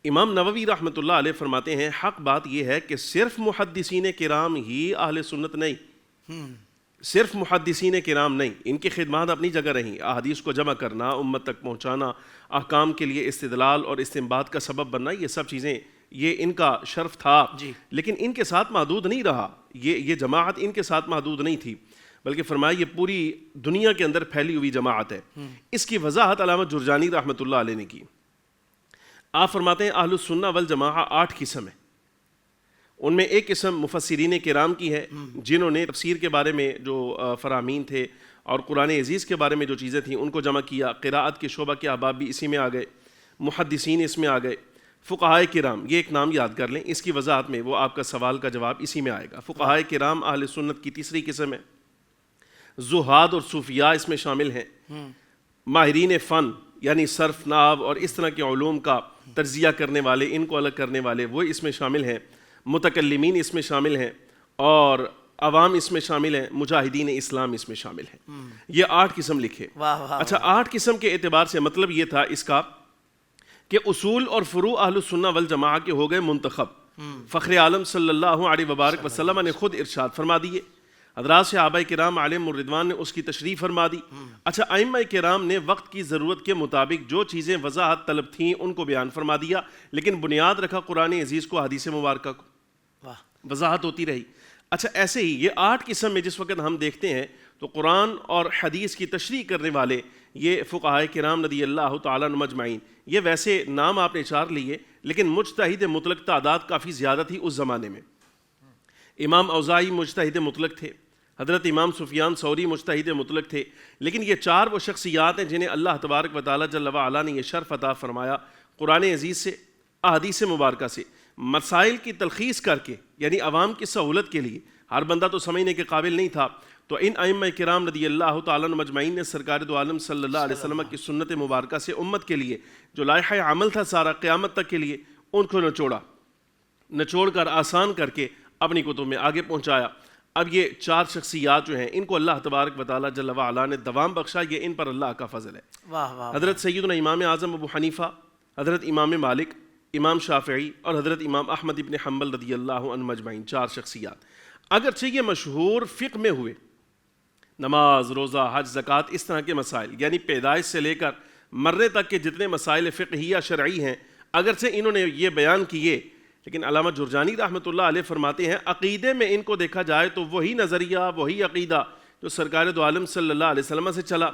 امام نووی رحمۃ اللہ علیہ فرماتے ہیں حق بات یہ ہے کہ صرف محدثین کرام ہی اہل سنت نہیں، صرف محدثین کرام نہیں، ان کی خدمات اپنی جگہ رہیں. احادیث کو جمع کرنا، امت تک پہنچانا، احکام کے لیے استدلال اور استنباط کا سبب بننا، یہ سب چیزیں یہ ان کا شرف تھا. لیکن ان کے ساتھ محدود نہیں رہا، یہ جماعت ان کے ساتھ محدود نہیں تھی، بلکہ فرمایا یہ پوری دنیا کے اندر پھیلی ہوئی جماعت ہے. اس کی وضاحت علامہ جرجانی رحمۃ اللہ علیہ نے کی. آپ فرماتے ہیں اہل السنہ والجماعہ 8 قسم ہیں. ان میں ایک قسم مفسرین کرام کی ہے جنہوں نے تفسیر کے بارے میں جو فرامین تھے اور قرآن عزیز کے بارے میں جو چیزیں تھیں ان کو جمع کیا. قراءت کے شعبہ کے احباب بھی اسی میں آ گئے، محدثین اس میں آ گئے. فقہائے کرام، یہ ایک نام یاد کر لیں، اس کی وضاحت میں وہ آپ کا سوال کا جواب اسی میں آئے گا. فقہائے کرام اہل سنت کی تیسری قسم ہے. زہاد اور صوفیاء اس میں شامل ہیں. ماہرین فن یعنی صرف، نحو اور اس طرح کے علوم کا تجزیہ کرنے والے، ان کو الگ کرنے والے، وہ اس میں شامل ہیں. متکلمین اس میں شامل ہیں اور عوام اس میں شامل ہیں. مجاہدین اسلام اس میں شامل ہیں. یہ 8 قسم لکھے. اچھا 8 قسم کے اعتبار سے مطلب یہ تھا اس کا کہ اصول اور فروع اہل السنہ والجماعہ کے ہو گئے منتخب. فخر عالم صلی اللہ علیہ وبارک وسلم نے خود ارشاد فرما دیے، حضرات صحابہ کرام علیہم الرضوان نے اس کی تشریح فرما دی. اچھا ائمہ کرام نے وقت کی ضرورت کے مطابق جو چیزیں وضاحت طلب تھیں ان کو بیان فرما دیا، لیکن بنیاد رکھا قرآن عزیز کو، حدیث مبارکہ کو، وضاحت ہوتی رہی. اچھا ایسے ہی یہ 8 قسم میں جس وقت ہم دیکھتے ہیں تو قرآن اور حدیث کی تشریح کرنے والے یہ فقہائے کرام رضی اللہ تعالیٰ عنہم اجمعین، یہ ویسے نام آپ نے 4 لیے لیکن مجتہد مطلق تعداد کافی زیادہ تھی اس زمانے میں. امام اوزاعی مجتہد مطلق تھے، حضرت امام سفیان ثوری مجتہد مطلق تھے، لیکن یہ 4 وہ شخصیات ہیں جنہیں اللہ تبارک و تعالیٰ جل وعلا نے یہ شرف عطا فرمایا قرآن عزیز سے، احادیث مبارکہ سے مسائل کی تلخیص کر کے، یعنی عوام کی سہولت کے لیے، ہر بندہ تو سمجھنے کے قابل نہیں تھا، تو ان ائمہ کرام رضی اللہ تعالیٰ عنہ مجمعین نے سرکار دو عالم صلی اللہ علیہ وسلم کی سنت مبارکہ سے امت کے لیے جو لائحہ عمل تھا سارا قیامت تک کے لیے، ان کو نچوڑ کر آسان کر کے اپنی کتب میں آگے پہنچایا۔ اب یہ 4 شخصیات جو ہیں ان کو اللہ تبارک و تعالیٰ جل وعلا نے دوام بخشا، یہ ان پر اللہ کا فضل ہے۔ واہ واہ، حضرت سیدنا امام اعظم ابو حنیفہ، حضرت امام مالک، امام شافعی اور حضرت امام احمد ابن حنبل رضی اللہ عنہ مجمعین، 4 شخصیات اگرچہ یہ مشہور فقہ میں ہوئے، نماز، روزہ، حج، زکوٰۃ، اس طرح کے مسائل، یعنی پیدائش سے لے کر مرنے تک کے جتنے مسائل فقہیہ شرعی ہیں اگرچہ انہوں نے یہ بیان کیے، لیکن علامہ جرجانی رحمۃ اللہ علیہ فرماتے ہیں عقیدے میں ان کو دیکھا جائے تو وہی نظریہ، وہی عقیدہ جو سرکار دو عالم صلی اللہ علیہ وسلم سے چلا،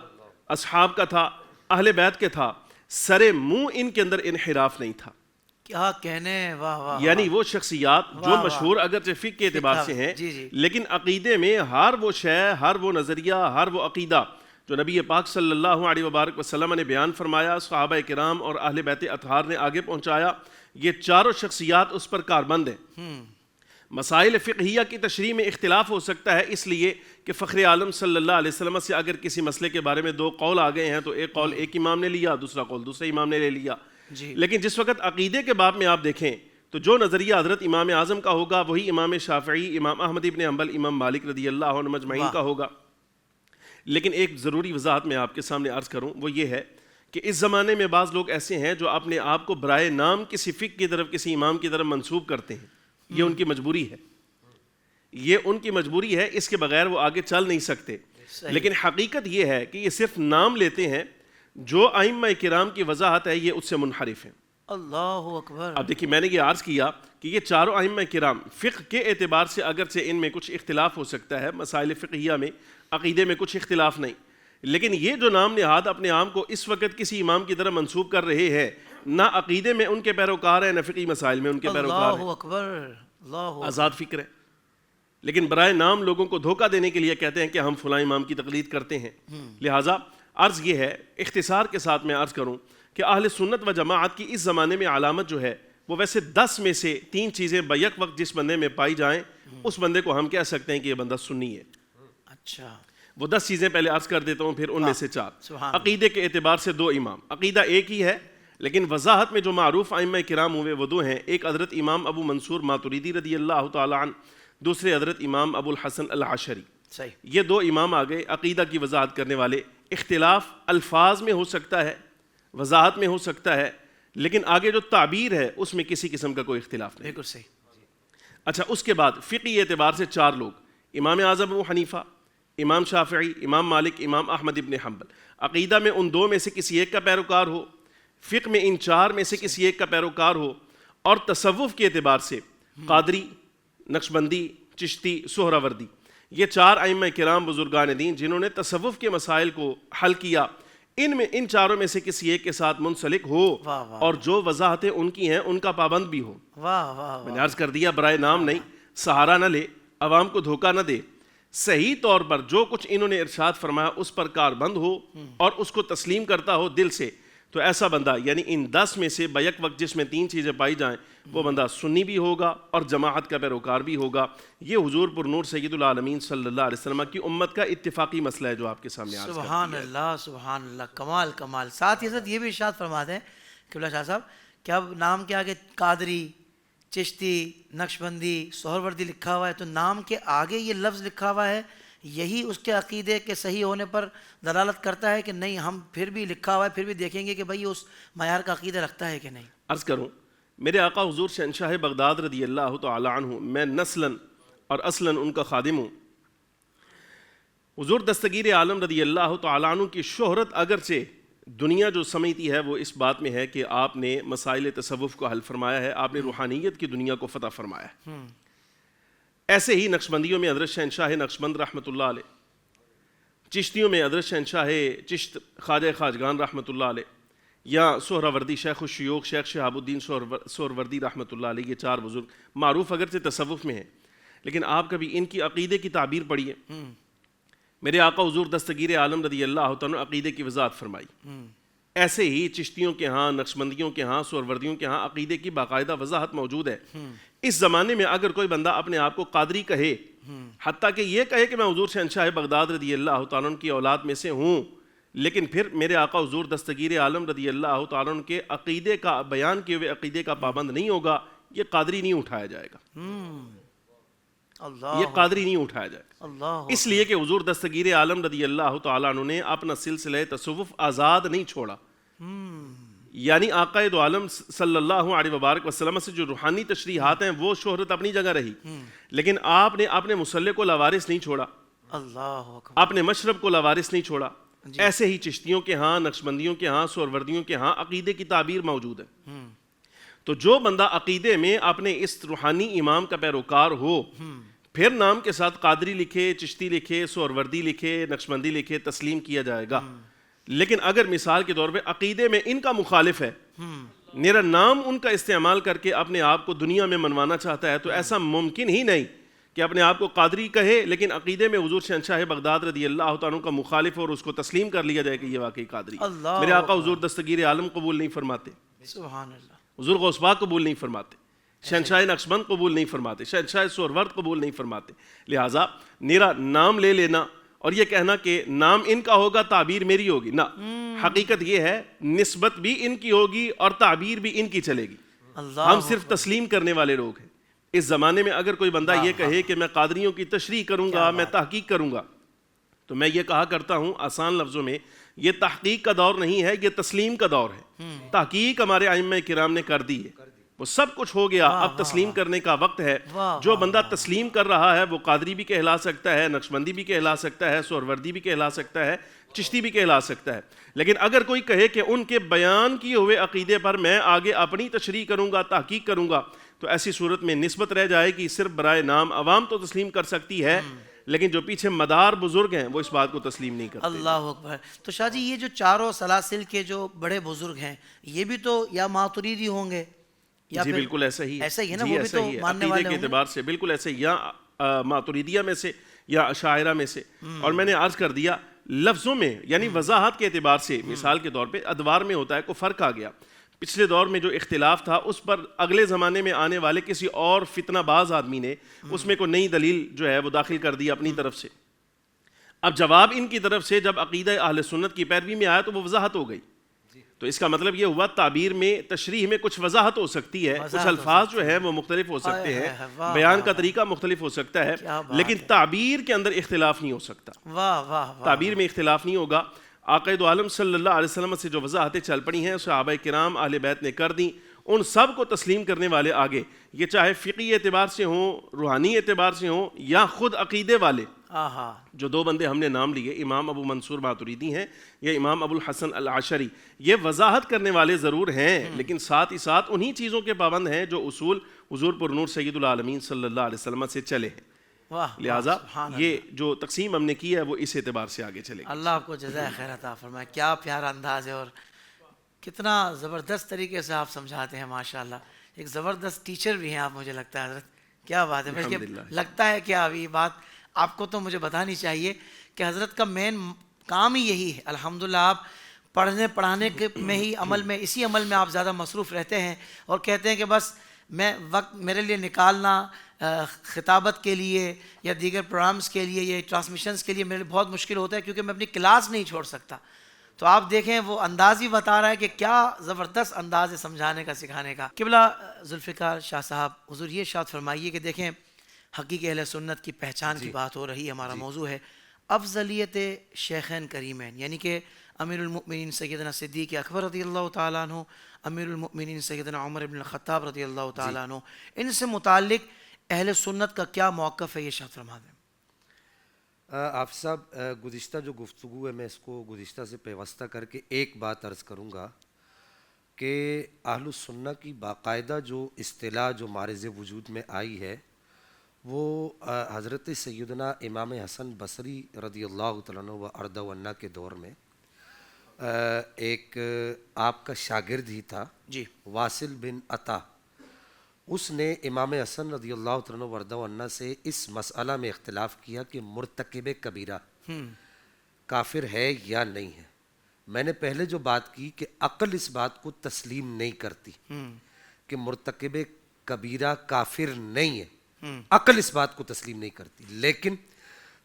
اصحاب کا تھا، اہل بیت کے تھا، سرے منہ ان کے اندر انحراف نہیں تھا۔ کیا کہنے، واہ واہ، یعنی وہ شخصیات جو واہ واہ، مشہور اگرچہ فقہ کے اعتبار سے ہیں، جی جی، لیکن عقیدے میں ہر وہ شے، ہر وہ نظریہ، ہر وہ عقیدہ جو نبی پاک صلی اللہ علیہ وبارک وسلم نے بیان فرمایا، صحابہ کرام اور اہل بیت اطہار نے آگے پہنچایا، یہ چاروں شخصیات اس پر کاربند ہیں۔ مسائل فقہیہ کی تشریح میں اختلاف ہو سکتا ہے، اس لیے کہ فخر عالم صلی اللہ علیہ وسلم سے اگر کسی مسئلے کے بارے میں 2 قول آ گئے ہیں تو ایک قول ایک امام نے لیا، دوسرا قول دوسرے امام نے لے لیا۔ جی، لیکن جس وقت عقیدے کے باب میں آپ دیکھیں تو جو نظریہ حضرت امام اعظم کا ہوگا وہی امام شافعی، امام احمد ابن حنبل، امام مالک رضی اللہ عنہ مجمعین کا ہوگا۔ لیکن ایک ضروری وضاحت میں آپ کے سامنے عرض کروں، وہ یہ ہے کہ اس زمانے میں بعض لوگ ایسے ہیں جو اپنے آپ کو برائے نام کسی فقہ کی طرف، کسی امام کی طرف منسوب کرتے ہیں۔ یہ ان کی مجبوری ہے، یہ ان کی مجبوری ہے، اس کے بغیر وہ آگے چل نہیں سکتے۔ لیکن حقیقت یہ ہے کہ یہ صرف نام لیتے ہیں، جو ائمہ کرام کی وضاحت ہے یہ اس سے منحرف ہیں۔ اللہ اکبر۔ اب دیکھیے، میں نے یہ عرض کیا کہ یہ چاروں ائمہ کرام فقہ کے اعتبار سے اگرچہ ان میں کچھ اختلاف ہو سکتا ہے، مسائل فقہیہ میں، عقیدے میں کچھ اختلاف نہیں، لیکن یہ جو نام نہاد اپنے آپ کو اس وقت کسی امام کی طرف منسوب کر رہے ہیں، نہ عقیدے میں ان کے پیروکار ہیں، نہ فقہی مسائل میں ان کے پیروکار ہیں، اللہ اکبر، اللہ، آزاد فکر ہیں، لیکن برائے نام لوگوں کو دھوکہ دینے کے لیے کہتے ہیں کہ ہم فلاں امام کی تقلید کرتے ہیں۔ لہٰذا عرض یہ ہے، اختصار کے ساتھ میں عرض کروں کہ اہل سنت و جماعت کی اس زمانے میں علامت جو ہے وہ ویسے 10 میں سے 3 چیزیں بیک وقت جس بندے میں پائی جائیں اس بندے کو ہم کہہ سکتے ہیں کہ یہ بندہ سنی ہے۔ اچھا، وہ 10 چیزیں پہلے عرض کر دیتا ہوں، پھر ان میں سے 4۔ سبحان عقیدے کے اعتبار سے 2 امام، عقیدہ ایک ہی ہے، لیکن وضاحت میں جو معروف ائمہ کرام ہوئے وہ 2 ہیں، ایک حضرت امام ابو منصور ماتریدی رضی اللہ تعالیٰ عنہ، دوسرے حضرت امام ابو الحسن العشری۔ صحیح، یہ 2 امام آ گئے عقیدہ کی وضاحت کرنے والے۔ اختلاف الفاظ میں ہو سکتا ہے، وضاحت میں ہو سکتا ہے، لیکن آگے جو تعبیر ہے اس میں کسی قسم کا کوئی اختلاف نہیں۔ بالکل صحیح۔ اچھا، اس کے بعد فقہی اعتبار سے 4 لوگ، امام اعظم ابو حنیفہ، امام شافعی، امام مالک، امام احمد ابن حنبل۔ عقیدہ میں ان 2 میں سے کسی ایک کا پیروکار ہو، فقہ میں ان 4 میں سے کسی ایک کا پیروکار ہو، اور تصوف کے اعتبار سے قادری، نقشبندی، چشتی، سہروردی، یہ 4 ائمہ کرام بزرگان دین جنہوں نے تصوف کے مسائل کو حل کیا، ان چاروں میں سے کسی ایک کے ساتھ منسلک ہو واہ واہ، اور جو وضاحتیں ان کی ہیں ان کا پابند بھی ہو۔ واہ واہ، میں نے عرض کر دیا، برائے نام نہیں، سہارا نہ لے، عوام کو دھوکہ نہ دے، صحیح طور پر جو کچھ انہوں نے ارشاد فرمایا اس پر کاربند ہو اور اس کو تسلیم کرتا ہو دل سے، تو ایسا بندہ، یعنی ان 10 میں سے بیک وقت جس میں 3 چیزیں پائی جائیں، وہ بندہ سنی بھی ہوگا اور جماعت کا پیروکار بھی ہوگا۔ یہ حضور پر نور سید العالمین صلی اللہ علیہ وسلم کی امت کا اتفاقی مسئلہ ہے جو آپ کے سامنے عرض کر سبحان اللہ، سبحان اللہ، کمال کمال۔ ساتھ ہی ساتھ یہ بھی ارشاد فرما دیں قبلہ شاہ صاحب کہ اب نام کے آگے قادری، چشتی، نقشبندی، سہروردی لکھا ہوا ہے تو نام کے آگے یہ لفظ لکھا ہوا ہے، یہی اس کے عقیدے کے صحیح ہونے پر دلالت کرتا ہے کہ نہیں؟ ہم پھر بھی لکھا ہوا ہے پھر بھی دیکھیں گے کہ بھائی اس معیار کا عقیدہ رکھتا ہے کہ نہیں۔ عرض کروں، میرے آقا حضور شہنشاہ بغداد رضی اللہ تعالی عنہ، میں نسلاً اور اصلاً ان کا خادم ہوں۔ حضور دستگیر عالم رضی اللہ تعالی عنہ کی شہرت اگرچہ دنیا جو سمجھتی ہے وہ اس بات میں ہے کہ آپ نے مسائل تصوف کو حل فرمایا ہے، آپ نے روحانیت کی دنیا کو فتح فرمایا ہے۔ ایسے ہی نقشبندیوں میں حضرت شہنشاہ نقشبند رحمۃ اللہ علیہ، چشتیوں میں حضرت شہنشاہ چشت خواجہ خواجگان رحمۃ اللہ علیہ، یا سہروردی شیخ الشیوخ شیخ شہاب الدین سہروردی رحمۃ اللہ علیہ، یہ 4 بزرگ معروف اگرچہ تصوف میں ہیں، لیکن آپ کبھی ان کی عقیدے کی تعبیر پڑھیے۔ میرے آقا حضور دستگیر عالم رضی اللہ تعالیٰ عقیدے کی وضاحت فرمائی۔ ایسے ہی چشتیوں کے ہاں، نقشبندیوں کے ہاں، سہروردیوں کے ہاں عقیدے کی باقاعدہ وضاحت موجود ہے۔ اس زمانے میں اگر کوئی بندہ اپنے آپ کو قادری کہے حتیٰ کہ یہ کہے کہ میں حضور شہنشاہ بغداد رضی اللہ تعالیٰ عنہ کی اولاد میں سے ہوں، لیکن پھر میرے آقا حضور دستگیر عالم رضی اللہ تعالیٰ عنہ کے عقیدے کا بیان کیے ہوئے عقیدے کا پابند نہیں ہوگا، یہ قادری نہیں اٹھایا جائے گا، اللہ یہ قادری نہیں اٹھایا جائے گا، اللہ اس لیے کہ حضور دستگیر عالم رضی اللہ تعالیٰ عنہ نے اپنا سلسلہ تصوف آزاد نہیں چھوڑا، یعنی آقا دو عالم صلی اللہ علیہ وبارک وسلم سے جو روحانی تشریحات ہیں وہ شہرت اپنی جگہ رہی، لیکن آپ نے اپنے مصلح کو لاوارث نہیں چھوڑا، اللہ اکبر، اپنے مشرب کو لاوارث نہیں چھوڑا۔ ایسے ہی چشتیوں کے ہاں، نقشبندیوں کے ہاں، سہروردیوں کے ہاں عقیدے کی تعبیر موجود ہے۔ تو جو بندہ عقیدے میں اپنے اس روحانی امام کا پیروکار ہو، پھر نام کے ساتھ قادری لکھے، چشتی لکھے، سہروردی لکھے، نقشبندی لکھے، تسلیم کیا جائے گا۔ لیکن اگر مثال کے طور پہ عقیدے میں ان کا مخالف ہے، میرا نام ان کا استعمال کر کے اپنے آپ کو دنیا میں منوانا چاہتا ہے، تو ایسا ممکن ہی نہیں کہ اپنے آپ کو قادری کہے لیکن عقیدے میں حضور شہنشاہ بغداد رضی اللہ تعالیٰ عنہ کا مخالف اور اس کو تسلیم کر لیا جائے کہ یہ واقعی قادری۔ اللہ میرے آقا حضور دستگیر عالم قبول نہیں فرماتے، سبحان اللہ، حضور غوث پاک قبول نہیں فرماتے، شہنشاہ نقشبند قبول نہیں فرماتے، شہنشاہ سہرورد قبول نہیں فرماتے۔ لہٰذا میرا نام لے لینا اور یہ کہنا کہ نام ان کا ہوگا تعبیر میری ہوگی، نہ، حقیقت یہ ہے نسبت بھی ان کی ہوگی اور تعبیر بھی ان کی چلے گی، اللہ ہم صرف تسلیم کرنے والے لوگ ہیں۔ اس زمانے میں اگر کوئی بندہ یہ کہے کہ میں قادریوں کی تشریح کروں گا، میں تحقیق کروں گا، تو میں یہ کہا کرتا ہوں آسان لفظوں میں، یہ تحقیق کا دور نہیں ہے، یہ تسلیم کا دور ہے۔ تحقیق ہمارے ائمہ کرام نے کر دی ہے، وہ سب کچھ ہو گیا، اب تسلیم کرنے کا وقت ہے۔ جو بندہ تسلیم کر رہا ہے وہ قادری بھی کہلا سکتا ہے، نقشبندی بھی کہلا سکتا ہے، سہروردی بھی کہلا سکتا ہے، چشتی بھی کہلا سکتا ہے۔ لیکن اگر کوئی کہے کہ ان کے بیان کیے ہوئے عقیدے پر میں آگے اپنی تشریح کروں گا، تحقیق کروں گا، تو ایسی صورت میں نسبت رہ جائے گی صرف برائے نام۔ عوام تو تسلیم کر سکتی ہے لیکن جو پیچھے مدار بزرگ ہیں وہ اس بات کو تسلیم نہیں کرتے۔ اللہ اکبر۔ تو شاہ جی یہ جو چاروں سلاسل کے جو بڑے بزرگ ہیں یہ بھی تو یا ماتریدی ہوں گے یا جی پھر بالکل ایسا ہی ہے، ایسا ہی ہے نا، جی وہ بھی ایسا تو ہی ہے، ماننے عقیدے والے کے ہوں گے۔ اعتبار سے بالکل ایسے ہی، یا ماتریدیہ میں سے یا اشاعرہ میں سے۔ اور میں نے عرض کر دیا لفظوں میں یعنی وضاحت کے اعتبار سے، مثال کے طور پہ ادوار میں ہوتا ہے کوئی فرق آ گیا، پچھلے دور میں جو اختلاف تھا اس پر اگلے زمانے میں آنے والے کسی اور فتنہ باز آدمی نے اس میں کوئی نئی دلیل جو ہے وہ داخل کر دی اپنی طرف سے۔ اب جواب ان کی طرف سے جب عقیدہ اہل سنت کی پیروی میں آیا تو وہ وضاحت ہو گئی۔ تو اس کا مطلب یہ ہوا تعبیر میں، تشریح میں کچھ وضاحت ہو سکتی ہے، کچھ الفاظ جو ہیں وہ مختلف ہو سکتے ہیں، بیان کا طریقہ مختلف ہو سکتا ہے، لیکن تعبیر کے اندر اختلاف نہیں ہو سکتا۔ واہ واہ واہ، تعبیر میں اختلاف نہیں ہوگا۔ آقا دو عالم صلی اللہ علیہ وسلم سے جو وضاحتیں چل پڑی ہیں صحابہ کرام اہل بیت نے کر دیں، ان سب کو تسلیم کرنے والے آگے، یہ چاہے فقہی اعتبار سے ہوں، روحانی اعتبار سے ہوں، یا خود عقیدے والے۔ آہا، جو دو بندے ہم نے نام لیے، امام ابو منصور ماتریدی ہیں یا امام ابو الحسن العشری، یہ وضاحت کرنے والے ضرور ہیں لیکن ساتھ ہی ساتھ انہی چیزوں کے پابند ہیں جو اصول حضور پر نور سید العالمین صلی اللہ علیہ وسلم سے چلے ہیں۔ واہ، لہٰذا سبحان اللہ۔ یہ جو تقسیم ہم نے کی ہے وہ اس اعتبار سے آگے چلے گی۔ اللہ آپ کو جزائے خیر عطا فرمائے۔ کیا پیارا انداز ہے اور کتنا زبردست طریقے سے آپ سمجھاتے ہیں، ماشاءاللہ۔ ایک زبردست ٹیچر بھی ہیں آپ، مجھے لگتا ہے حضرت، کیا بات ہے۔ بلکہ لگتا ہے کہ اب یہ بات آپ کو تو مجھے بتانی چاہیے کہ حضرت کا مین کام ہی یہی ہے۔ الحمدللہ آپ پڑھنے پڑھانے کے میں ہی عمل میں، اسی عمل میں آپ زیادہ مصروف رہتے ہیں اور کہتے ہیں کہ بس میں وقت میرے لیے نکالنا خطابت کے لیے یا دیگر پروگرامز کے لیے یا ٹرانسمیشنز کے لیے میرے لیے بہت مشکل ہوتا ہے کیونکہ میں اپنی کلاس نہیں چھوڑ سکتا۔ تو آپ دیکھیں وہ انداز ہی بتا رہا ہے کہ کیا زبردست انداز ہے سمجھانے کا، سکھانے کا۔ قبلہ ذوالفقار شاہ صاحب، حضور یہ ارشاد فرمائیے کہ دیکھیں حقیقی اہل سنت کی پہچان کی بات ہو رہی ہے، ہمارا موضوع ہے افضلیت شیخین کریمین، یعنی کہ امیر المؤمنین سیدنا صدیق اکبر رضی اللہ تعالیٰ عنہ، امیر المؤمنین سیدنا عمر بن الخطاب رضی اللہ تعالیٰ عنہ، ان سے متعلق اہل سنت کا کیا موقف ہے، یہ ارشاد فرما دیں۔ آپ صاحب گزشتہ جو گفتگو ہے میں اس کو گزشتہ سے پیوستہ کر کے ایک بات عرض کروں گا کہ اہل السنہ کی باقاعدہ جو اصطلاح جو مارز وجود میں آئی ہے وہ حضرت سیدنا امام حسن بصری رضی اللہ تعالیٰ عنہ و ارض و انا کے دور میں ایک آپ کا شاگرد ہی تھا جی، واصل بن عطا، اس نے امام حسن رضی اللہ تعالیٰ عنہ و ارض و انا سے اس مسئلہ میں اختلاف کیا کہ مرتکب کبیرہ کافر ہے یا نہیں ہے۔ میں نے پہلے جو بات کی کہ عقل اس بات کو تسلیم نہیں کرتی کہ مرتکب کبیرہ کافر نہیں ہے، عقل اس بات کو تسلیم نہیں کرتی. لیکن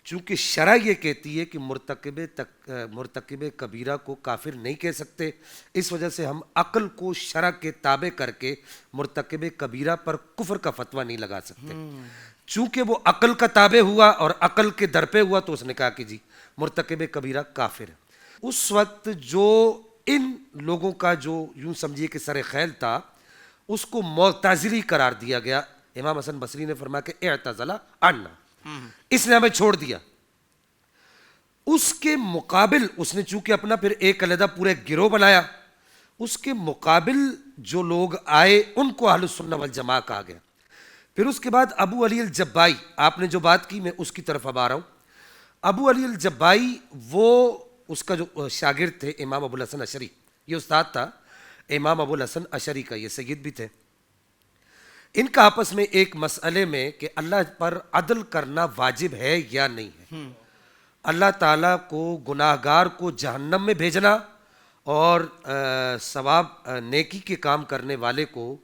چونکہ شرع یہ کہتی ہے کہ مرتکب کبیرہ کو کافر نہیں کہہ سکتے، اس وجہ سے ہم عقل کو شرع کے تابع کر کے مرتکب کبیرہ پر کفر کا فتویٰ نہیں لگا سکتے. چونکہ وہ عقل کا تابع ہوا اور عقل کے در پہ ہوا تو اس نے کہا کہ جی مرتکب کبیرہ کافر ہے. اس وقت جو ان لوگوں کا جو یوں سمجھیے کہ سر خیل تھا اس کو معتزلی قرار دیا گیا. امام حسن بصری نے فرمایا کہ اعتزل عنا، اس نے ہمیں چھوڑ دیا. اس کے مقابل اس نے چونکہ اپنا پھر ایک علیحدہ پورے گروہ بنایا، اس کے مقابل جو لوگ آئے ان کو اہل السنہ والجماعہ کہا گیا. پھر اس کے بعد ابو علی الجبائی، آپ نے جو بات کی میں اس کی طرف اب آ رہا ہوں. ابو علی الجبائی وہ اس کا جو شاگرد تھے امام ابو الحسن اشعری، یہ استاد تھا امام ابو الحسن اشعری کا، یہ سید بھی تھے. ان کا آپس میں ایک مسئلے میں کہ اللہ پر عدل کرنا واجب ہے یا نہیں ہے، اللہ تعالیٰ کو گناہگار کو جہنم میں بھیجنا اور ثواب نیکی کے کام کرنے والے کو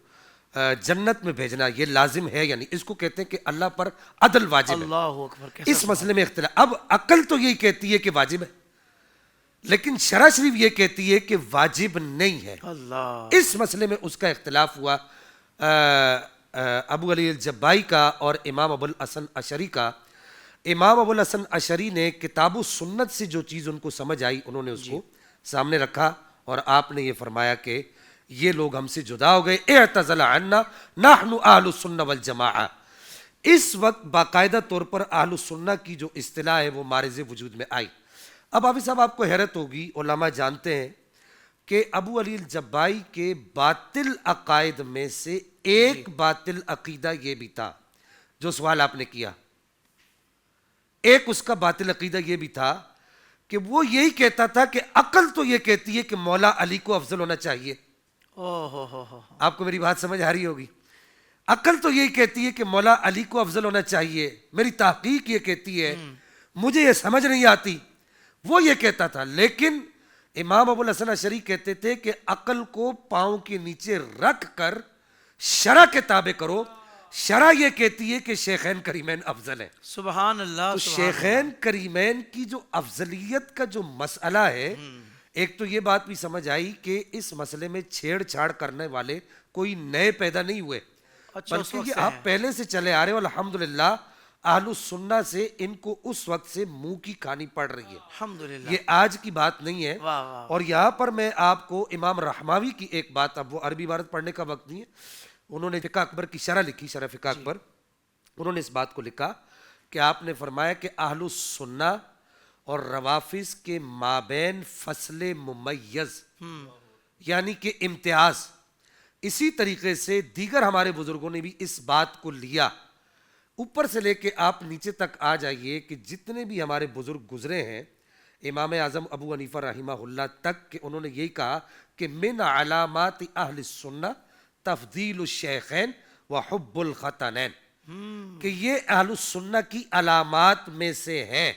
جنت میں بھیجنا یہ لازم ہے یا نہیں. اس کو کہتے ہیں کہ اللہ پر عدل واجب ہے. اللہ اکبر. اس مسئلے میں اختلاف. اب عقل تو یہی کہتی ہے کہ واجب ہے، لیکن شرع شریف یہ کہتی ہے کہ واجب نہیں ہے. اللہ. اس مسئلے میں اس کا اختلاف ہوا ابو علی الجبائی کا اور امام ابو الحسن اشعری کا. امام ابو الحسن اشعری نے کتاب و سنت سے جو چیز ان کو سمجھ آئی انہوں نے اس کو سامنے رکھا اور آپ نے یہ فرمایا کہ یہ لوگ ہم سے جدا ہو گئے. اعتزل عنا نحن اہل السنہ والجماعہ. اس وقت باقاعدہ طور پر اہل السنہ کی جو اصطلاح ہے وہ مارز وجود میں آئی. اب حافظ صاحب آپ کو حیرت ہوگی، علماء جانتے ہیں کہ ابو علی الجبائی کے باطل عقائد میں سے ایک باطل عقیدہ یہ بھی تھا جو سوال آپ نے کیا. ایک اس کا باطل عقیدہ یہ بھی تھا کہ وہ یہی کہتا تھا کہ عقل تو یہ کہتی ہے کہ مولا علی کو افضل ہونا چاہیے. آپ کو میری بات سمجھ آ رہی ہوگی. عقل تو یہی کہتی ہے کہ مولا علی کو افضل ہونا چاہیے، میری تحقیق یہ کہتی ہے، مجھے یہ سمجھ نہیں آتی. وہ یہ کہتا تھا. لیکن امام ابو الحسن اشعری کہتے تھے کہ عقل کو پاؤں کے نیچے رکھ کر شرع کے تابع کرو. شرع یہ کہتی ہے کہ شیخین کریمین افضل ہیں. سبحان اللہ. تو شیخین کریمین کی جو افضلیت کا جو مسئلہ ہے، ایک تو یہ بات بھی سمجھ آئی کہ اس مسئلے میں چھیڑ چھاڑ کرنے والے کوئی نئے پیدا نہیں ہوئے، بلکہ یہ آپ پہلے سے چلے آ رہے ہو. الحمدللہ اہل السنہ سے ان کو اس وقت سے منہ کی کھانی پڑ رہی ہے. الحمدللہ. یہ آج کی بات نہیں ہے. اور یہاں پر میں آپ کو امام رحماوی کی ایک بات، اب وہ عربی عبارت پڑھنے کا وقت نہیں ہے، انہوں نے فقہ اکبر کی شرح لکھی، شرح فقہ اکبر. انہوں نے اس بات کو لکھا کہ آپ نے فرمایا کہ اہل السنہ اور روافظ کے مابین فصل ممیز یعنی کہ امتیاز، اسی طریقے سے دیگر ہمارے بزرگوں نے بھی اس بات کو لیا. اوپر سے لے کے آپ نیچے تک آ جائیے کہ جتنے بھی ہمارے بزرگ گزرے ہیں، امام اعظم ابو حنیفہ رحمہ اللہ تک کہ انہوں نے یہی کہا کہ من علامات اہل السنہ تفضیل الشیخین و حب الختنین، کہ یہ اہل السنہ کی علامات میں سے ہے.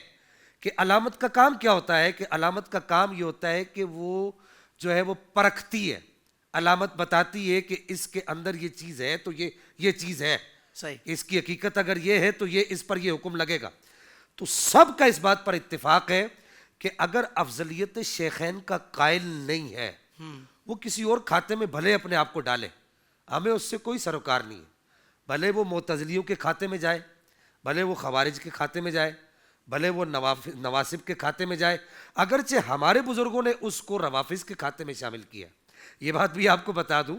کہ علامت کا کام کیا ہوتا ہے؟ کہ علامت کا کام یہ ہوتا ہے کہ وہ جو ہے وہ پرکھتی ہے، علامت بتاتی ہے کہ اس کے اندر یہ چیز ہے تو یہ چیز ہے صحیح، اس کی حقیقت اگر یہ ہے تو یہ اس پر یہ حکم لگے گا. تو سب کا اس بات پر اتفاق ہے کہ اگر افضلیت شیخین کا قائل نہیں ہے، وہ کسی اور کھاتے میں بھلے اپنے آپ کو ڈالے، ہمیں اس سے کوئی سروکار نہیں ہے. بھلے وہ معتزلیوں کے کھاتے میں جائے، بھلے وہ خوارج کے کھاتے میں جائے، بھلے وہ نواسب کے کھاتے میں جائے، اگرچہ ہمارے بزرگوں نے اس کو روافظ کے کھاتے میں شامل کیا. یہ بات بھی آپ کو بتا دوں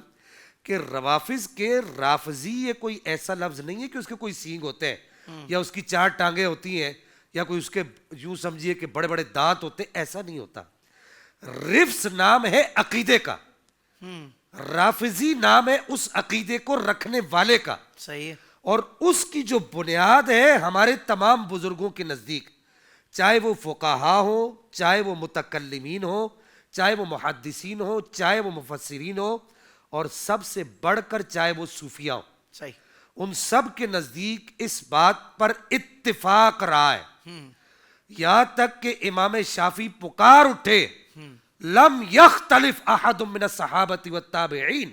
کہ روافظ کے رافضی یہ کوئی ایسا لفظ نہیں ہے کہ اس کے کوئی سینگ ہوتے ہیں یا اس کی 4 ٹانگیں ہوتی ہیں یا کوئی اس کے یوں سمجھیے کہ بڑے بڑے دانت ہوتے ہیں، ایسا نہیں ہوتا. رفس نام ہے عقیدے کا، رافضی نام ہے اس عقیدے کو رکھنے والے کا. صحیح ہے. اور اس کی جو بنیاد ہے ہمارے تمام بزرگوں کے نزدیک، چاہے وہ فقہا ہو، چاہے وہ متکلمین ہو، چاہے وہ محدثین ہو، چاہے وہ مفسرین ہو، اور سب سے بڑھ کر چاہے وہ صوفیہ ہو، صحیح، ان سب کے نزدیک اس بات پر اتفاق رہا ہے. یہاں تک کہ امام شافعی پکار اٹھے لم یختلف احد من الصحابۃ والتابعین،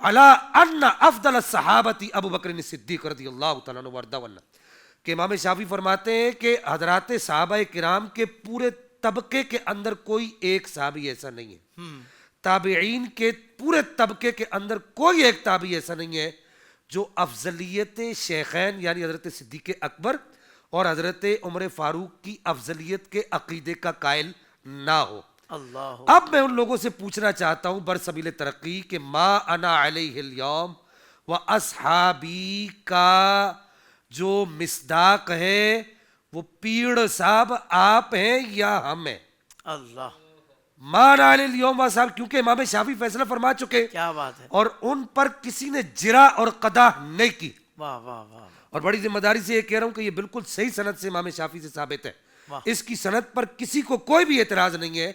علی ان افضل الصحابۃ ابو بکر صدیق رضی اللہ تعالیٰ عنہ وارضہ عنہ کہ امام شافعی فرماتے ہیں کہ حضرات صحابہ کرام کے پورے طبقے کے اندر کوئی ایک صحابی ایسا نہیں ہے، تابعین کے پورے طبقے کے اندر کوئی ایک تابعی ایسا نہیں ہے جو افضلیت شیخین یعنی حضرت صدیق اکبر اور حضرت عمر فاروق کی افضلیت کے عقیدے کا قائل نہ ہو۔ اللہ اب میں ان لوگوں سے پوچھنا چاہتا ہوں برسبیل ترقی کہ ما انا علیہ اليوم و اصحابی کا جو مصداق ہے وہ پیڑ صاحب آپ ہیں یا ہم ہیں؟ اللہ ما انا علیہ اليوم و اصحابی، کیونکہ امام شافعی فیصلہ فرما چکے کیا بات ہے، اور ان پر کسی نے جرا اور قضا نہیں کی، واہ واہ واہ اور بڑی ذمہ داری سے یہ کہہ رہا ہوں کہ یہ بالکل صحیح سند سے امام شافعی سے ثابت ہے، واہ۔ اس کی سند پر کسی کو کوئی بھی اعتراض نہیں ہے۔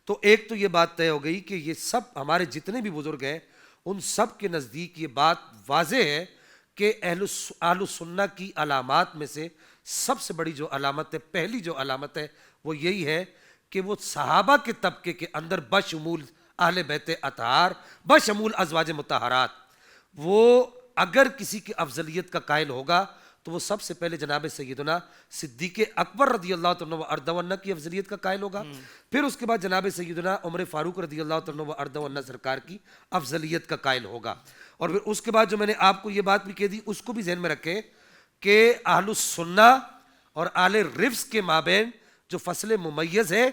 تو ایک تو یہ بات طے ہو گئی کہ یہ سب ہمارے جتنے بھی بزرگ ہیں ان سب کے نزدیک یہ بات واضح ہے کہ اہل السنہ کی علامات میں سے سب سے بڑی جو علامت ہے، پہلی جو علامت ہے وہ یہی ہے کہ وہ صحابہ کے طبقے کے اندر بشمول اہل بیت اطہار بشمول ازواج مطہرات وہ اگر کسی کی افضلیت کا قائل ہوگا تو وہ سب سے پہلے جناب سیدنا صدیق اکبر رضی اللہ تعالیٰ عنہ و ارضہ عنہ کی افضلیت کا قائل ہوگا، پھر اس کے بعد جناب سیدنا عمر فاروق رضی اللہ تعالیٰ عنہ و ارضہ عنہ سرکار کی افضلیت کا قائل ہوگا، اور پھر اس کے بعد جو میں نے آپ کو یہ بات بھی کہہ دی اس کو بھی ذہن میں رکھیں کہ اہل السنہ اور اہل رفض کے مابین جو فصل ممیز ہے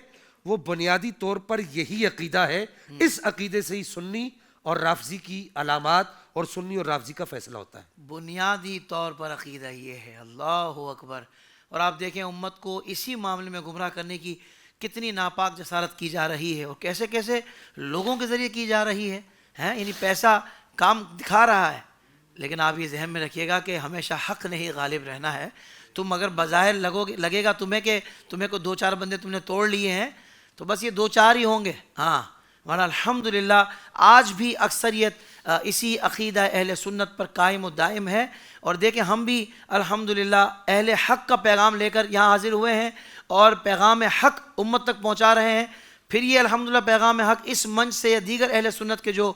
وہ بنیادی طور پر یہی عقیدہ ہے، اس عقیدے سے ہی سنی اور رافضی کی علامات اور سنی اور رافضی کا فیصلہ ہوتا ہے۔ بنیادی طور پر عقیدہ یہ ہے، اللہ اکبر۔ اور آپ دیکھیں امت کو اسی معاملے میں گمراہ کرنے کی کتنی ناپاک جسارت کی جا رہی ہے اور کیسے کیسے لوگوں کے ذریعے کی جا رہی ہے، یعنی پیسہ کام دکھا رہا ہے، لیکن آپ یہ ذہن میں رکھیے گا کہ ہمیشہ حق نہیں غالب رہنا ہے۔ تم اگر بظاہر لگے گا تمہیں کہ تمہیں کو دو چار بندے تم نے توڑ لیے ہیں تو بس یہ دو چار ہی ہوں گے، ورنہ الحمدللہ آج بھی اکثریت اسی عقیدہ اہل سنت پر قائم و دائم ہے۔ اور دیکھیں ہم بھی الحمدللہ اہل حق کا پیغام لے کر یہاں حاضر ہوئے ہیں اور پیغام حق امت تک پہنچا رہے ہیں۔ پھر یہ الحمدللہ پیغام حق اس منچ سے یا دیگر اہل سنت کے جو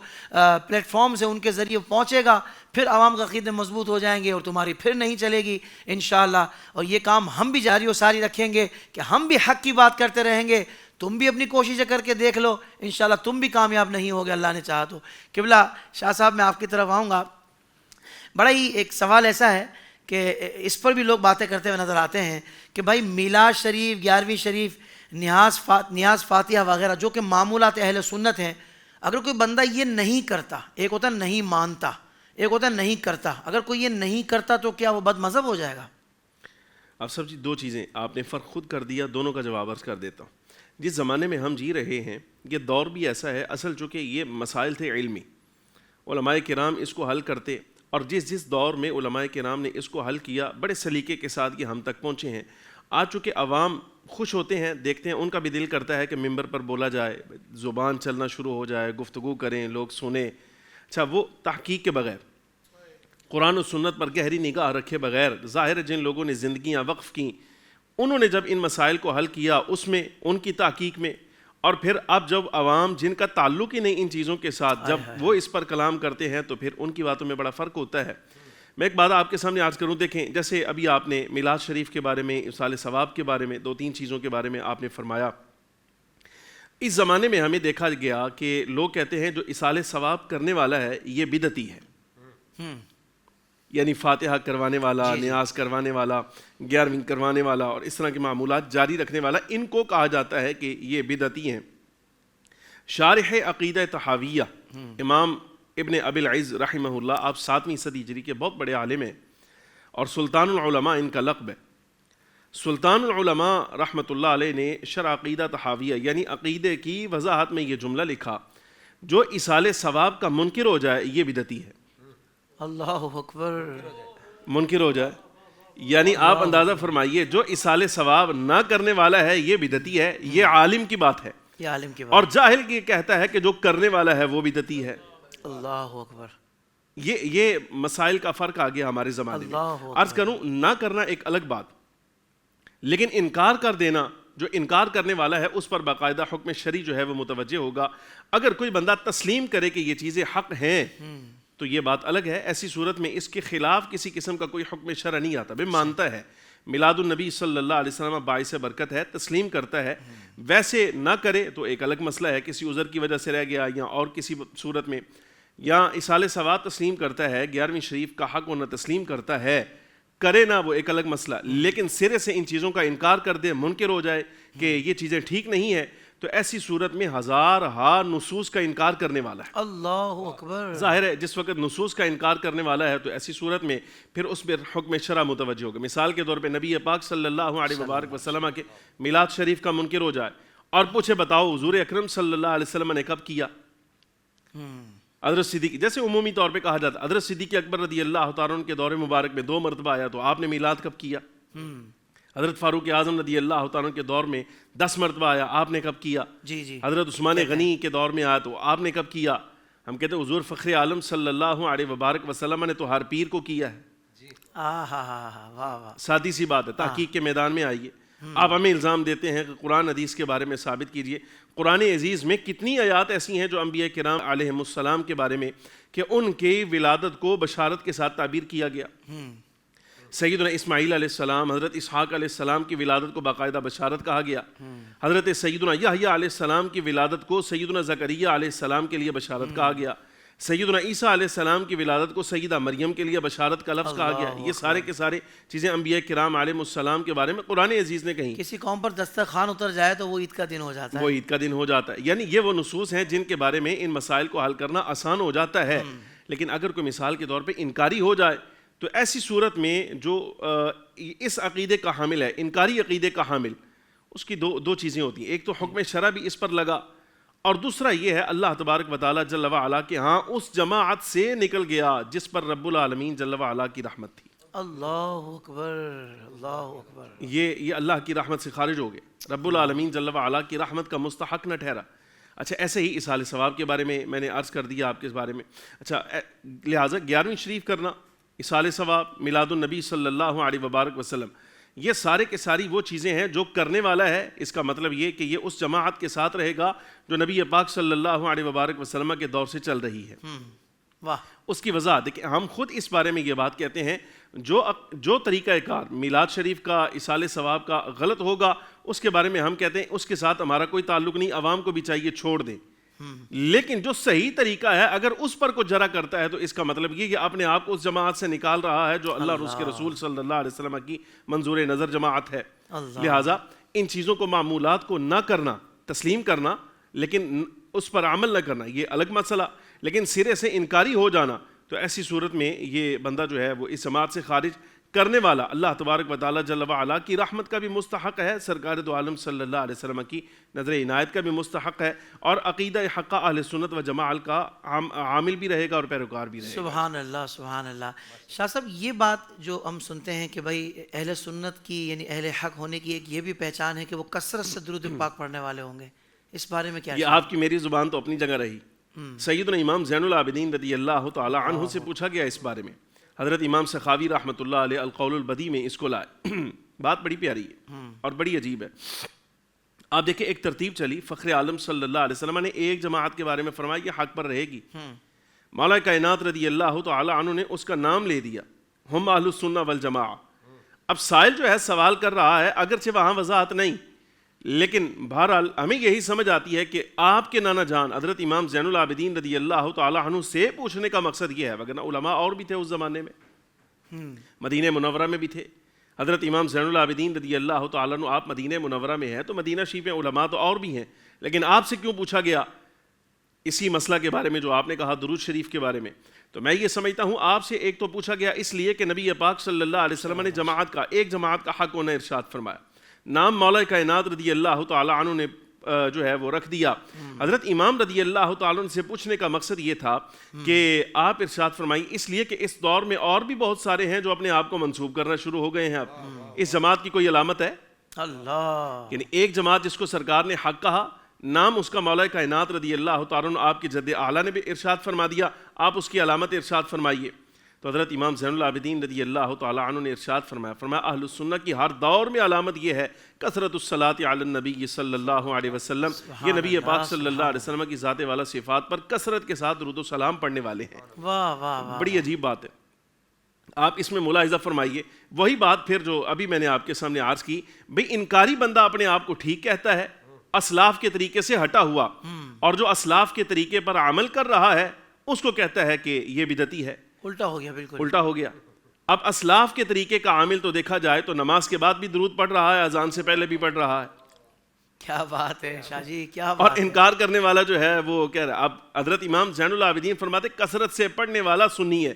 پلیٹ فارمز ہیں ان کے ذریعے پہنچے گا، پھر عوام کا عقیدے مضبوط ہو جائیں گے اور تمہاری پھر نہیں چلے گی انشاءاللہ۔ اور یہ کام ہم بھی جاری و ساری رکھیں گے کہ ہم بھی حق کی بات کرتے رہیں گے، تم بھی اپنی کوششیں کر کے دیکھ لو، انشاءاللہ تم بھی کامیاب نہیں ہوگے اللہ نے چاہا تو۔ قبلہ شاہ صاحب میں آپ کی طرف آؤں گا، بڑا ہی ایک سوال ایسا ہے کہ اس پر بھی لوگ باتیں کرتے ہوئے نظر آتے ہیں کہ بھائی میلاد شریف، 11ویں شریف، نیاز فاتحہ وغیرہ جو کہ معمولات اہل سنت ہیں، اگر کوئی بندہ یہ نہیں کرتا، ایک ہوتا نہیں مانتا، ایک ہوتا نہیں کرتا، اگر کوئی یہ نہیں کرتا تو کیا وہ بد مذہب ہو جائے گا؟ آپ سب جی دو چیزیں آپ نے فرق خود کر دیا، دونوں کا جواب عرض کر دیتا ہوں۔ جس زمانے میں ہم جی رہے ہیں یہ دور بھی ایسا ہے، اصل چونکہ یہ مسائل تھے علمی، علماء کرام اس کو حل کرتے، اور جس دور میں علماء کرام نے اس کو حل کیا بڑے سلیقے کے ساتھ یہ ہم تک پہنچے ہیں۔ آج چونکہ عوام خوش ہوتے ہیں، دیکھتے ہیں، ان کا بھی دل کرتا ہے کہ ممبر پر بولا جائے، زبان چلنا شروع ہو جائے، گفتگو کریں، لوگ سنیں، اچھا وہ تحقیق کے بغیر، قرآن و سنت پر گہری نگاہ رکھے بغیر، ظاہر ہے جن لوگوں نے زندگیاں وقف کیں انہوں نے جب ان مسائل کو حل کیا اس میں ان کی تحقیق میں، اور پھر اب جب عوام جن کا تعلق ہی نہیں ان چیزوں کے ساتھ جب وہ اس پر کلام کرتے ہیں تو پھر ان کی باتوں میں بڑا فرق ہوتا ہے۔ میں ایک بات آپ کے سامنے عرض کروں، دیکھیں جیسے ابھی آپ نے میلاد شریف کے بارے میں، ایصال ثواب کے بارے میں، دو تین چیزوں کے بارے میں آپ نے فرمایا۔ اس زمانے میں ہمیں دیکھا گیا کہ لوگ کہتے ہیں جو ایصال ثواب کرنے والا ہے یہ بدعتی ہے، یعنی فاتحہ کروانے والا، نیاز کروانے والا، 11ویں کروانے والا اور اس طرح کے معمولات جاری رکھنے والا، ان کو کہا جاتا ہے کہ یہ بدعتی ہیں۔ شارح عقیدہ طحاویہ امام ابن ابی العز رحمہ اللہ، آپ 7ویں صدی ہجری کے بہت بڑے عالم ہیں اور سلطان العلماء ان کا لقب ہے۔ سلطان العلماء رحمۃ اللہ علیہ نے شرح عقیدہ طحاویہ یعنی عقیدے کی وضاحت میں یہ جملہ لکھا، جو ایصال ثواب کا منکر ہو جائے یہ بدعتی ہے۔ اللہ اکبر، منکر ہو جائے یعنی آپ اندازہ فرمائیے جو ایصال ثواب نہ کرنے والا ہے یہ بدعتی ہے، یہ عالم کی بات ہے، یہ عالم کی بات، اور جاہل یہ کہتا ہے کہ جو کرنے والا ہے وہ بدعتی ہے۔ اللہ اکبر، یہ مسائل کا فرق آ گیا ہمارے زمانے میں۔ عرض کروں نہ کرنا ایک الگ بات، لیکن انکار کر دینا، جو انکار کرنے والا ہے اس پر باقاعدہ حکم شرعی جو ہے وہ متوجہ ہوگا۔ اگر کوئی بندہ تسلیم کرے کہ یہ چیزیں حق ہیں تو یہ بات الگ ہے. ایسی صورت میں اس کے خلاف کسی قسم کا کوئی حکم شرع نہیں آتا. بھائی مانتا ہے میلاد النبی صلی اللہ علیہ وسلم باعث برکت ہے, تسلیم کرتا ہے, ویسے نہ کرے تو ایک الگ مسئلہ ہے, کسی عذر کی وجہ سے رہ گیا یا اور کسی صورت میں, یا اصال ثواب تسلیم کرتا ہے, 11ویں شریف کا حق ہونا تسلیم کرتا ہے, کرے نہ وہ ایک الگ مسئلہ. لیکن سرے سے ان چیزوں کا انکار کر دے, منکر ہو جائے کہ یہ چیزیں ٹھیک نہیں ہیں, تو ایسی صورت میں ہزارہا نصوص کا انکار کرنے والا ہے. اللہ اکبر. ظاہر ہے جس وقت نصوص کا انکار کرنے والا ہے تو ایسی صورت میں پھر اس پر حکم شرع متوجہ ہوگا. مثال کے طور پہ نبی پاک صلی اللہ علیہ وبارک وسلم کے میلاد شریف کا منکر ہو جائے اور پوچھے بتاؤ حضور اکرم صلی اللہ علیہ وسلم نے کب کیا؟ حضرت صدیق, جیسے عمومی طور پہ کہا جاتا ہے حضرت صدیق اکبر رضی اللہ تعالیٰ عنہ کے دور مبارک میں 2 مرتبہ آیا تو آپ نے میلاد کب کیا؟ حضرت فاروق اعظم رضی اللہ تعالیٰ عنہ کے دور میں 10 مرتبہ آیا, آپ نے کب کیا؟ جی جی. حضرت عثمان غنی کے دور میں آیا تو آپ نے کب کیا؟ ہم کہتے ہیں حضور فخر عالم صلی اللہ علیہ وبارک وسلم نے تو ہر پیر کو کیا ہے. واہ واہ. سادی سی بات ہے, تحقیق کے میدان میں آئیے. آپ ہمیں الزام دیتے ہیں کہ قرآن حدیث کے بارے میں ثابت کیجئے. قرآن عزیز میں کتنی آیات ایسی ہیں جو انبیاء کرام علیہم السلام کے بارے میں کہ ان کی ولادت کو بشارت کے ساتھ تعبیر کیا گیا. سیدنا اسماعیل علیہ السلام, حضرت اسحاق علیہ السلام کی ولادت کو باقاعدہ بشارت کہا گیا. حضرت سیدنا یحییٰ علیہ السلام کی ولادت کو سیدنا زکریا علیہ السلام کے لیے بشارت کہا گیا. سیدنا عیسیٰ علیہ السلام کی ولادت کو سیدہ مریم کے لیے بشارت کا لفظ کہا گیا. یہ سارے کے سارے چیزیں انبیاء کرام علیہ السلام کے بارے میں قرآن عزیز نے کہیں. کسی قوم پر دسترخوان اتر جائے تو وہ عید کا دن ہو جاتا ہے. وہ عید کا دن ہو جاتا ہے. یعنی یہ وہ نصوص ہیں جن کے بارے میں ان مسائل کو حل کرنا آسان ہو جاتا ہے. لیکن اگر کوئی مثال کے طور پہ انکاری ہو جائے تو ایسی صورت میں جو اس عقیدے کا حامل ہے, انکاری عقیدے کا حامل, اس کی دو چیزیں ہوتی ہیں. ایک تو حکم شرع بھی اس پر لگا, اور دوسرا یہ ہے اللہ تبارک و تعالیٰ جل وعلا کہ ہاں اس جماعت سے نکل گیا جس پر رب العالمین جل وعلا کی رحمت تھی. اللہ اکبر. اللہ اکبر. یہ اللہ کی رحمت سے خارج ہو گئے, رب العالمین جل وعلا کی رحمت کا مستحق نہ ٹھہرا. اچھا, ایسے ہی اصال ثواب کے بارے میں نے عرض کر دیا آپ کے اس بارے میں. اچھا, لہٰذا 11ویں شریف کرنا, اصال ثواب, میلاد النبی صلی اللہ علیہ وبارک وسلم, یہ سارے کے ساری وہ چیزیں ہیں جو کرنے والا ہے. اس کا مطلب یہ کہ یہ اس جماعت کے ساتھ رہے گا جو نبی پاک صلی اللہ علیہ وبارک وسلم کے دور سے چل رہی ہے. واہ. اس کی وضاحت ہے کہ ہم خود اس بارے میں یہ بات کہتے ہیں جو طریقہ کار میلاد شریف کا, اصال ثواب کا غلط ہوگا, اس کے بارے میں ہم کہتے ہیں اس کے ساتھ ہمارا کوئی تعلق نہیں, عوام کو بھی چاہیے چھوڑ دیں. لیکن جو صحیح طریقہ ہے اگر اس پر کو جرا کرتا ہے تو اس کا مطلب یہ کہ اپنے آپ کو اس جماعت سے نکال رہا ہے جو اللہ اور اس کے رسول صلی اللہ علیہ وسلم کی منظور نظر جماعت ہے. لہٰذا ان چیزوں کو, معمولات کو نہ کرنا, تسلیم کرنا لیکن اس پر عمل نہ کرنا, یہ الگ مسئلہ. لیکن سرے سے انکاری ہو جانا تو ایسی صورت میں یہ بندہ جو ہے وہ اس جماعت سے خارج کرنے والا اللہ تبارک و تعالیٰ جل وعلا کی رحمت کا بھی مستحق ہے, سرکار دو عالم صلی اللہ علیہ وسلم کی نظر عنایت کا بھی مستحق ہے, اور عقیدہ حقہ اہل سنت و جماعت کا عامل بھی رہے گا اور پیروکار بھی رہے گا. سبحان اللہ سبحان اللہ. شاہ صاحب, یہ بات جو ہم سنتے ہیں کہ بھائی اہل سنت کی یعنی اہل حق ہونے کی ایک یہ بھی پہچان ہے کہ وہ کثرت سے درود پاک پڑھنے والے ہوں گے, اس بارے میں کیا؟ یہ آپ کی میری زبان تو اپنی جگہ رہی. سیدنا امام زین العابدین رضی اللہ تعالی عنہ سے پوچھا گیا اس بارے میں, حضرت امام سخاوی رحمۃ اللہ علیہ القول البدی میں اس کو لائے. بات بڑی پیاری ہے اور بڑی عجیب ہے. آپ دیکھیں ایک ترتیب چلی, فخر عالم صلی اللہ علیہ وسلم نے ایک جماعت کے بارے میں فرمایا یہ حق پر رہے گی. مولا کائنات رضی اللہ تعالی عنہ نے اس کا نام لے دیا, ہم اہل السنہ والجماعہ. اب سائل جو ہے سوال کر رہا ہے, اگرچہ وہاں وضاحت نہیں, لیکن بہرحال ہمیں یہی سمجھ آتی ہے کہ آپ کے نانا جان حضرت امام زین العابدین رضی اللہ تعالی عنہ سے پوچھنے کا مقصد یہ ہے, وگرنہ علماء اور بھی تھے اس زمانے میں, مدینہ منورہ میں بھی تھے. حضرت امام زین العابدین رضی اللہ تعالی عنہ, آپ مدینہ منورہ میں ہیں تو مدینہ شریف میں علماء تو اور بھی ہیں, لیکن آپ سے کیوں پوچھا گیا اسی مسئلہ کے بارے میں جو آپ نے کہا درود شریف کے بارے میں؟ تو میں یہ سمجھتا ہوں آپ سے ایک تو پوچھا گیا اس لیے کہ نبی پاک صلی اللہ علیہ وسلم نے جماعت کا, ایک جماعت کا حق ہونا ارشاد فرمایا, نام مولا کائنات رضی اللہ تعالی عنہ نے جو ہے وہ رکھ دیا. حضرت امام رضی اللہ تعالی عنہ سے پوچھنے کا مقصد یہ تھا کہ آپ ارشاد فرمائیں, اس لیے کہ اس دور میں اور بھی بہت سارے ہیں جو اپنے آپ کو منسوب کرنا شروع ہو گئے ہیں. اب اس جماعت کی کوئی علامت ہے؟ اللہ, یعنی ایک جماعت جس کو سرکار نے حق کہا, نام اس کا مولا کائنات رضی اللہ تعالی عنہ آپ کے جد اعلیٰ نے بھی ارشاد فرما دیا, آپ اس کی علامت ارشاد فرمائیے. تو حضرت امام زین العابدین رضی اللہ تعالیٰ عنہ نے ارشاد فرمایا اہل السنہ کی ہر دور میں علامت یہ ہے کثرت الصلاۃ علی النبی صلی اللہ علیہ وسلم، یہ نبی پاک صلی اللہ علیہ وسلم کی ذات والا صفات پر کثرت کے ساتھ درود و سلام پڑھنے والے ہیں۔ واہ واہ واہ، بڑی عجیب بات ہے، آپ اس میں ملاحظہ فرمائیے وہی بات پھر جو ابھی میں نے آپ کے سامنے عرض کی، بھئی انکاری بندہ اپنے آپ کو ٹھیک کہتا ہے اسلاف کے طریقے سے ہٹا ہوا، اور جو اسلاف کے طریقے پر عمل کر رہا ہے اس کو کہتا ہے کہ یہ بدعتی ہے۔ الٹا ہو گیا، بالکل الٹا ہو گیا۔ اب اسلاف کے طریقے کا عامل تو دیکھا جائے تو نماز کے بعد بھی درود پڑھ رہا ہے، اذان سے پہلے بھی پڑھ رہا ہے، کیا بات ہے شاہ جی، کیا اور بات ہے۔ انکار کرنے والا جو ہے وہ کہہ رہا ہے۔ اب حضرت امام زین العابدین فرماتے کثرت سے پڑھنے والا سنی ہے،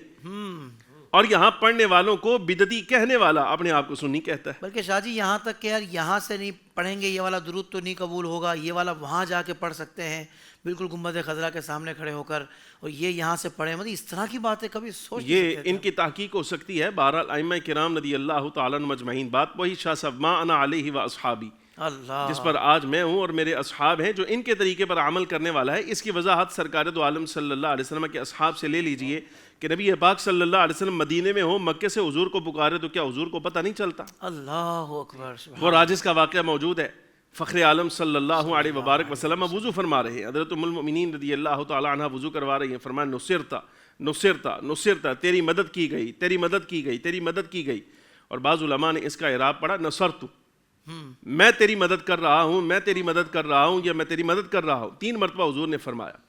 اور یہاں پڑھنے والوں کو بدعتی کہنے والا اپنے آپ کو سنی کہتا ہے۔ بلکہ شاہ جی یہاں تک کہ یار یہاں سے نہیں پڑھیں گے یہ والا درود تو نہیں قبول ہوگا، یہ والا وہاں جا کے پڑھ سکتے ہیں بالکل گنبد خضرا کے سامنے کھڑے ہو کر، اور یہ یہاں سے پڑھیں، مطلب اس طرح کی باتیں کبھی سوچ نہیں یہ سکتے تھے۔ ان کی تحقیق ہو سکتی ہے۔ بہرحال ائمہ کرام رضی اللہ تعالیٰ عنہم اجمعین، بات وہی شاہ صاحب ما انا علیہ و اصحابی، اللہ، جس پر آج میں ہوں اور میرے اصحاب ہیں، جو ان کے طریقے پر عمل کرنے والا ہے، اس کی وضاحت سرکار دو عالم صلی اللہ علیہ وسلم کے اصحاب سے لے لیجئے کہ نبی پاک صلی اللہ علیہ وسلم مدینے میں ہوں، مکے سے حضور کو پکارے تو کیا حضور کو پتہ نہیں چلتا؟ اللہ اکبر، سبحان وہ راجس کا واقعہ موجود ہے، فخر عالم صلی اللہ علیہ وبارک وسلم وضو فرما رہے ہیں، حضرت ام المؤمنین رضی اللہ تعالی عنہ وضو کروا رہی ہیں، فرمایا نصرتا نصرتا نصرتا، تیری مدد کی گئی، تیری مدد کی گئی، تیری مدد کی گئی۔ اور بعض علماء نے اس کا اعراب پڑھا نصرتو، میں تیری مدد کر رہا ہوں، میں تیری مدد کر رہا ہوں، یا میں تیری مدد کر رہا ہوں، 3 مرتبہ حضور نے فرمایا۔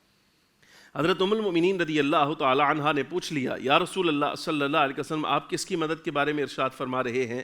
حضرت ام المؤمنین رضی اللہ تعالی عنہ نے پوچھ لیا یا رسول اللہ صلی اللہ علیہ وسلم آپ کس کی مدد کے بارے میں ارشاد فرما رہے ہیں؟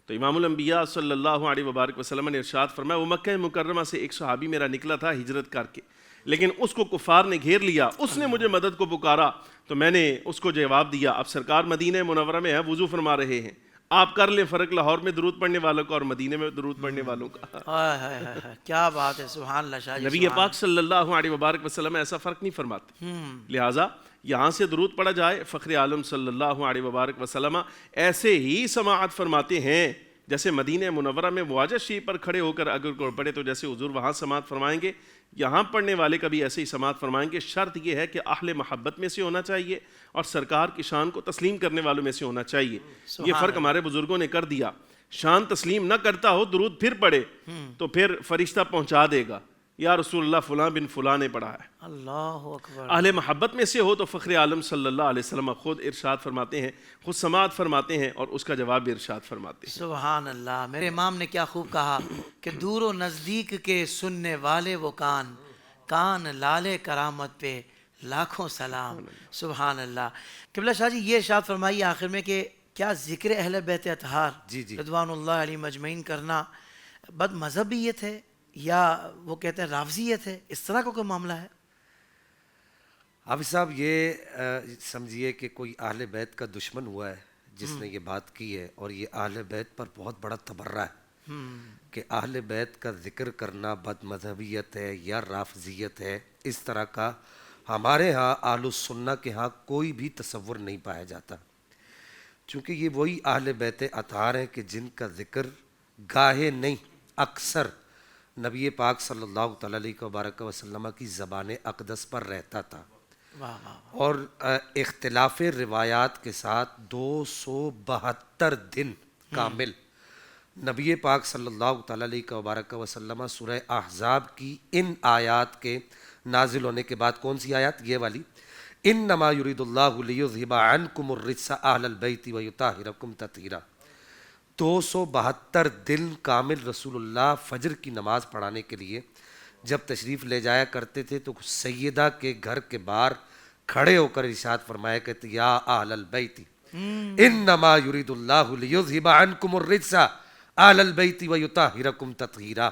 تو امام الانبیاء صلی اللہ علیہ وبارک وسلم نے ارشاد فرمایا وہ مکہ مکرمہ سے ایک صحابی میرا نکلا تھا ہجرت کر کے، لیکن اس کو کفار نے گھیر لیا، اس نے مجھے مدد کو پکارا تو میں نے اس کو جواب دیا۔ اب سرکار مدینہ منورہ میں ہے، وضو فرما رہے ہیں، آپ کر لیں فرق لاہور میں درود پڑھنے والوں کا اور مدینے میں درود پڑھنے والوں کا۔ ہائے ہائے ہائے، کیا بات ہے، سبحان اللہ شاہ جی، نبی سبحان پاک صلی اللہ علیہ وبارک وسلم ایسا فرق نہیں فرماتے، لہٰذا یہاں سے درود پڑھا جائے، فخر عالم صلی اللہ علیہ وبارک وسلم ایسے ہی سماعت فرماتے ہیں جیسے مدینہ منورہ میں واجہ شریف پر کھڑے ہو کر اگر کوئی پڑھے تو جیسے حضور وہاں سماعت فرمائیں گے، یہاں پڑھنے والے کا بھی ایسے ہی سماعت فرمائیں گے۔ شرط یہ ہے کہ اہل محبت میں سے ہونا چاہیے اور سرکار کی شان کو تسلیم کرنے والوں میں سے ہونا چاہیے۔ یہ فرق ہمارے بزرگوں نے کر دیا، شان تسلیم نہ کرتا ہو درود پھر پڑھے تو پھر فرشتہ پہنچا دے گا یا رسول اللہ فلاں بن فلاں نے پڑھا ہے۔ اللہ اکبر، اہل محبت میں سے ہو تو فخر عالم صلی اللہ علیہ وسلم خود ارشاد فرماتے ہیں، خود سماعت فرماتے ہیں اور اس کا جواب بھی ارشاد فرماتے ہیں۔ سبحان اللہ۔ میرے امام نے کیا خوب کہا کہ دور و نزدیک کے سننے والے وہ کان، کان لالے کرامت پہ لاکھوں سلام۔ سبحان اللہ۔ قبلہ شاہ جی یہ ارشاد فرمائیے آخر میں کہ کیا ذکر اہل بیت اطہار رضوان اللہ علیہ مجمعین کرنا بد مذہبیت ہے یا وہ کہتے ہیں رافضیت ہے، اس طرح کا کوئی معاملہ ہے؟ حافظ صاحب یہ سمجھیے کہ کوئی اہل بیت کا دشمن ہوا ہے جس نے یہ بات کی ہے، اور یہ اہل بیت پر بہت بڑا تبرہ ہے کہ اہل بیت کا ذکر کرنا بد مذہبیت ہے یا رافضیت ہے، اس طرح کا ہمارے ہاں اہل السنہ کے ہاں کوئی بھی تصور نہیں پایا جاتا، چونکہ یہ وہی اہل بیت اطہار ہیں کہ جن کا ذکر گاہے نہیں اکثر نبی پاک صلی اللہ تعالیٰ علیہ وبارک وسلم کی زبان اقدس پر رہتا تھا، اور اختلاف روایات کے ساتھ 272 دن کامل نبی پاک صلی اللہ تعالیٰ علیہ وبارک وسلم سورہ احزاب کی ان آیات کے نازل ہونے کے بعد، کون سی آیات؟ یہ والی، انما یرید اللہ لیذھب عنکم الرجس اہل البیت ویطہرکم تطہیرا، 272 دن کامل رسول اللہ فجر کی نماز پڑھانے کے لیے جب تشریف لے جایا کرتے تھے تو سیدہ کے گھر کے باہر کھڑے ہو کر ارشاد فرمایا کرتے یا اہل البیت انما یرید اللہ لیذھب عنکم الرجس اہل البیت ویطہرکم تطہیرا۔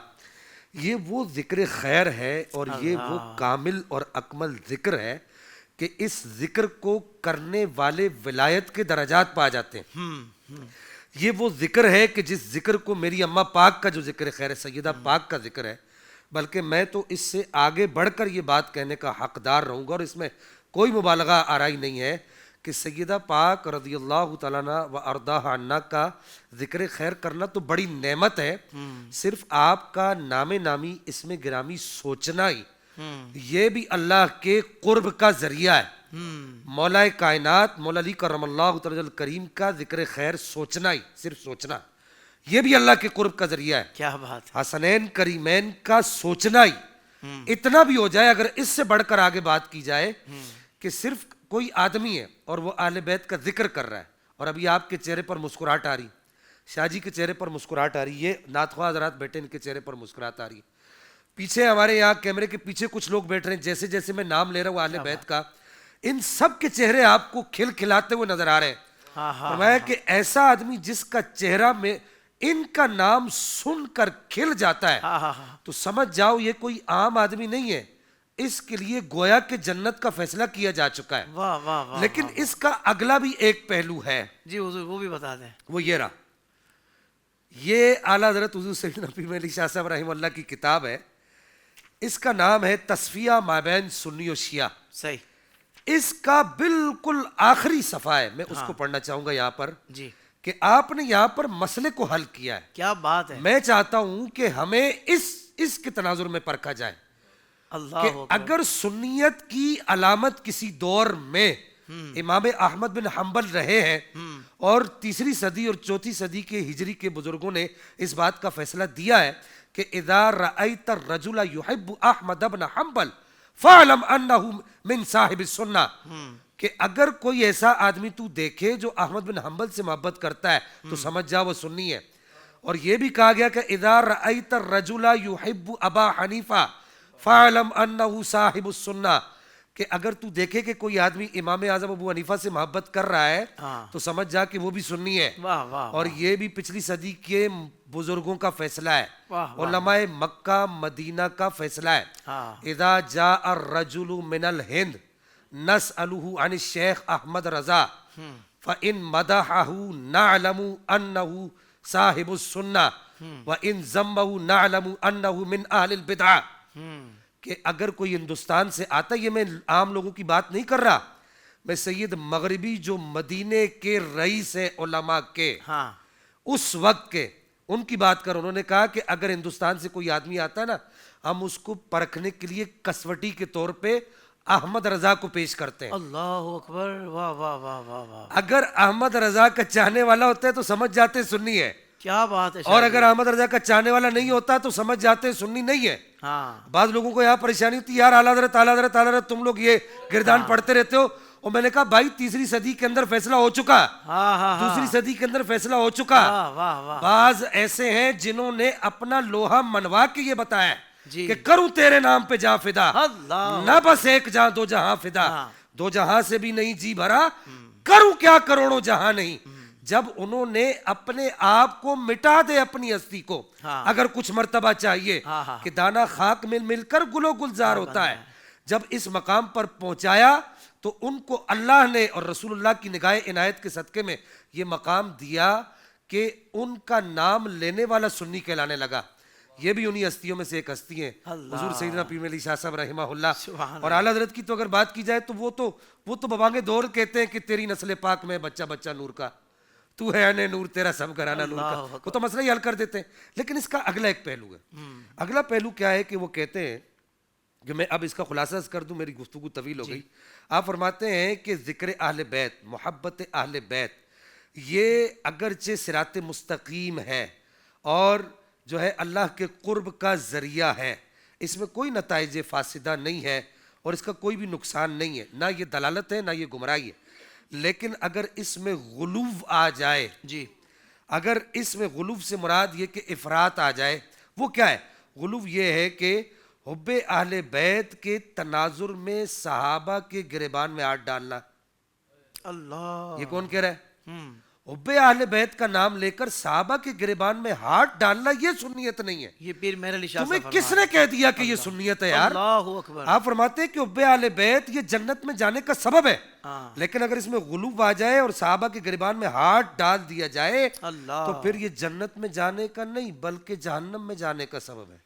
یہ وہ ذکر خیر ہے اور یہ وہ کامل اور اکمل ذکر ہے کہ اس ذکر کو کرنے والے ولایت کے درجات پا جاتے ہیں۔ یہ وہ ذکر ہے کہ جس ذکر کو میری اماں پاک کا جو ذکر خیر ہے، سیدہ پاک کا ذکر ہے، بلکہ میں تو اس سے آگے بڑھ کر یہ بات کہنے کا حقدار رہوں گا، اور اس میں کوئی مبالغہ آرائی نہیں ہے کہ سیدہ پاک رضی اللہ تعالیٰ عنہ و ارضاہ عنا کا ذکر خیر کرنا تو بڑی نعمت ہے، صرف آپ کا نام نامی اسم گرامی سوچنا ہی یہ بھی اللہ کے قرب کا ذریعہ ہے. مولا کائنات مولا علی کرم اللہ تعالی الکریم کا ذکر خیر سوچنا ہی، صرف سوچنا، یہ بھی اللہ کے قرب کا ذریعہ ہے. کیا بات ہے. حسنین کریمین کا سوچنا ہی اتنا بھی ہو جائے. اگر اس سے بڑھ کر آگے بات کی جائے کہ صرف کوئی آدمی ہے اور وہ اہل بیت کا ذکر کر رہا ہے، اور ابھی آپ کے چہرے پر مسکراہٹ آ رہی، شاہ جی کے چہرے پر مسکراہٹ آ رہی، یہ نعت خواہ حضرات بیٹھے ان کے چہرے پر مسکراہٹ آ رہی، پیچھے ہمارے یہاں کیمرے کے پیچھے کچھ لوگ بیٹھ رہے ہیں، جیسے جیسے میں نام لے رہا ہوں اہل بیت کا، ان سب کے چہرے آپ کو کھل کھلاتے ہوئے نظر آ رہے ہیں. فرمایا کہ ایسا آدمی جس کا چہرہ میں ان کا نام سن کر کھل جاتا ہے تو سمجھ جاؤ یہ کوئی عام آدمی نہیں ہے، اس کے لیے گویا کہ جنت کا فیصلہ کیا جا چکا ہے. واہ واہ واہ. لیکن اس کا اگلا بھی ایک پہلو ہے. جی حضور وہ بھی بتا دیں. وہ یہ رہا، یہ اعلیٰ حضرت حضور سیدنا پیر علی شاہ صاحب رحمہ اللہ کی کتاب ہے، اس کا نام ہے تصفیہ مابین سنی و شیعہ. صحیح. اس کا بالکل آخری صفحہ ہے، میں اس کو پڑھنا چاہوں گا یہاں پر جی. کہ آپ نے یہاں پر مسئلے کو حل کیا ہے. کیا بات ہے. میں چاہتا ہوں کہ ہمیں اس کے تناظر میں پرکھا جائے کہ اگر سنیت کی علامت کسی دور میں امام احمد بن حنبل رہے ہیں اور 3 صدی اور 4 صدی کے ہجری کے بزرگوں نے اس بات کا فیصلہ دیا ہے کہ اذا رأیت الرجل یحب احمد بن حنبل فاعلم انہ من صاحب السنہ، کہ اگر کوئی ایسا آدمی تو دیکھے جو احمد بن حنبل سے محبت کرتا ہے تو سمجھ جا وہ سنی ہے. اور یہ بھی کہا گیا کہ اذا رأیت الرجل یحب ابا حنیفہ فاعلم انہ صاحب السنہ، کہ اگر تو دیکھے کہ کوئی آدمی امام اعظم ابو حنیفہ سے محبت کر رہا ہے تو سمجھ جا کہ وہ بھی سنی ہے. اور یہ بھی پچھلی صدی کے بزرگوں کا فیصلہ ہے، علماء مکہ مدینہ کا فیصلہ ہے. اذا جاء الرجل من الہند نسألہ عن الشیخ احمد رضا فإن مدحہ نعلم انہ صاحب السنہ وإن ذمہ نعلم انہ من اہل البدعہ. کہ اگر کوئی ہندوستان سے آتا ہے، یہ میں عام لوگوں کی بات نہیں کر رہا، میں سید مغربی جو مدینے کے رئیس ہیں علماء کے اس وقت کے، ان کی بات کر. انہوں نے کہا کہ اگر ہندوستان سے کوئی آدمی آتا ہے نا، ہم اس کو پرکھنے کے لیے کسوٹی کے طور پہ احمد رضا کو پیش کرتے ہیں. اللہ اکبر. واہ واہ واہ واہ واہ. اگر احمد رضا کا چاہنے والا ہوتا ہے تو سمجھ جاتے سنی ہے. کیا بات ہے. اور اگر احمد رضا کا چاہنے والا نہیں ہوتا تو سمجھ جاتے سنی نہیں ہے. بعض لوگوں کو یہاں پریشانی ہوتی ہے، یار اعلیٰ حضرت اعلیٰ حضرت اعلیٰ حضرت تم لوگ یہ گردان پڑھتے رہتے ہو. اور میں نے کہا بھائی 3 صدی کے اندر فیصلہ ہو چکا، 2 صدی کے اندر فیصلہ ہو چکا. بعض ایسے ہیں جنہوں نے اپنا لوہا منوا کے یہ بتایا کہ کروں تیرے نام پہ جہاں فدا، نہ بس ایک جہاں 2 جہاں فدا، 2 جہاں سے بھی نہیں جی بھرا، کروں کیا کروڑوں جہاں نہیں. جب انہوں نے اپنے آپ کو مٹا دے اپنی ہستی کو، اگر کچھ مرتبہ چاہیے کہ دانا خاک میں مل کر گل و گلزار ہوتا ہے، جب اس مقام پر پہنچایا تو ان کو اللہ نے اور رسول اللہ کی نگاہ عنایت کے صدقے میں یہ مقام دیا کہ ان کا نام لینے والا سنی کہلانے لگا. یہ بھی انہی ہستیوں میں سے ایک ہستی ہیں حضور سیدنا پیر علی شاہ صاحب رحمہ اللہ. اور اعلیٰ حضرت کی تو اگر بات کی جائے تو وہ تو ببانگے دور کہتے ہیں کہ تیری نسل پاک میں بچہ بچہ نور کا، تو ہے عین نور تیرا سب گھرانہ نور کا. وہ تو مسئلہ ہی حل کر دیتے ہیں. لیکن اس کا اگلا ایک پہلو ہے. اگلا پہلو کیا ہے کہ وہ کہتے ہیں کہ میں اب اس کا خلاصہ کر دوں، میری گفتگو طویل ہو گئی. آپ فرماتے ہیں کہ ذکر اہل بیت، محبت اہل بیت، یہ اگرچہ صراط مستقیم ہے اور جو ہے اللہ کے قرب کا ذریعہ ہے، اس میں کوئی نتائج فاسدہ نہیں ہے اور اس کا کوئی بھی نقصان نہیں ہے، نہ یہ دلالت ہے نہ یہ گمراہی ہے. لیکن اگر اس میں غلو آ جائے، اگر اس میں غلو سے مراد یہ کہ افراط آ جائے، وہ کیا ہے؟ غلو یہ ہے کہ حب اہل بیت کے تناظر میں صحابہ کے گریبان میں ہاتھ ڈالنا. اللہ، یہ کون کہہ رہا ہے؟ حب اہل بیت کا نام لے کر صحابہ کے گریبان میں ہاتھ ڈالنا یہ سنیت نہیں ہے. یہ پیر میرے علی شاہ تمہیں کس نے کہہ دیا کہ یہ سنیت ہے یار؟ آپ فرماتے ہیں کہ حب اہل بیت یہ جنت میں جانے کا سبب ہے، لیکن اگر اس میں غلو آ جائے اور صحابہ کے گریبان میں ہاتھ ڈال دیا جائے تو پھر یہ جنت میں جانے کا نہیں بلکہ جہنم میں جانے کا سبب ہے.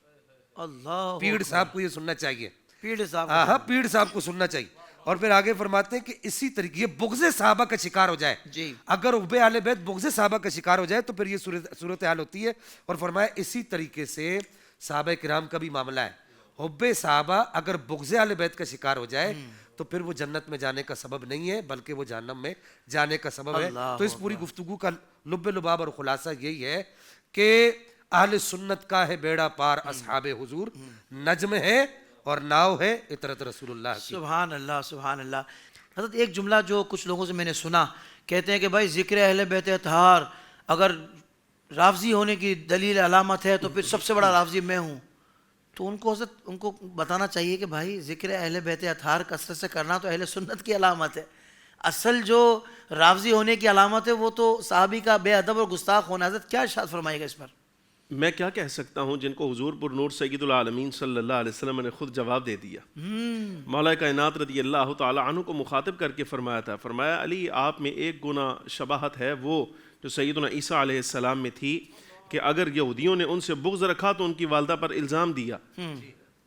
اللہ، پیڑ صاحب کو یہ سننا چاہیے. پیڑ صاحب، ہاں پیڑ صاحب کو سننا چاہیے. اور پھر آگے فرماتے ہیں کہ اسی طریقے یہ بغض صحابہ کا شکار ہو جائے، اگر حب اہل بیت بغض صحابہ کا شکار ہو جائے تو پھر یہ صورتحال ہوتی ہے. اور فرمایا اسی طریقے سے صحابہ کرام کا بھی معاملہ ہے. حب صحابہ اگر بغض اہل بیت کا شکار ہو جائے تو پھر وہ جنت میں جانے کا سبب نہیں ہے بلکہ وہ جہنم میں جانے کا سبب ہے. تو اس پوری گفتگو کا لب لباب اور خلاصہ یہی ہے کہ اہل سنت کا ہے بیڑا پار اصحاب حضور، نجم ہے اور ناؤ ہے اطرت رسول اللہ کی. سبحان اللہ سبحان اللہ. حضرت ایک جملہ جو کچھ لوگوں سے میں نے سنا، کہتے ہیں کہ بھائی ذکر اہل بیت اطہار اگر رافضی ہونے کی دلیل علامت ہے تو پھر سب سے بڑا رافضی میں ہوں. تو ان کو بتانا چاہیے کہ بھائی ذکر اہل بیت اطہار کثرت سے کرنا تو اہل سنت کی علامت ہے. اصل جو رافضی ہونے کی علامت ہے وہ تو صحابی کا بے ادب اور گستاخ ہونا. حضرت کیا ارشاد فرمائے گا اس پر؟ میں کیا کہہ سکتا ہوں جن کو حضور پر نور سید العالمین صلی اللہ علیہ وسلم نے خود جواب دے دیا. مولا کائنات رضی اللہ تعالی عنہ کو مخاطب کر کے فرمایا تھا، فرمایا علی آپ میں ایک گنا شباہت ہے وہ جو سیدنا عیسیٰ علیہ السلام میں تھی کہ اگر یہودیوں نے ان سے بغض رکھا تو ان کی والدہ پر الزام دیا،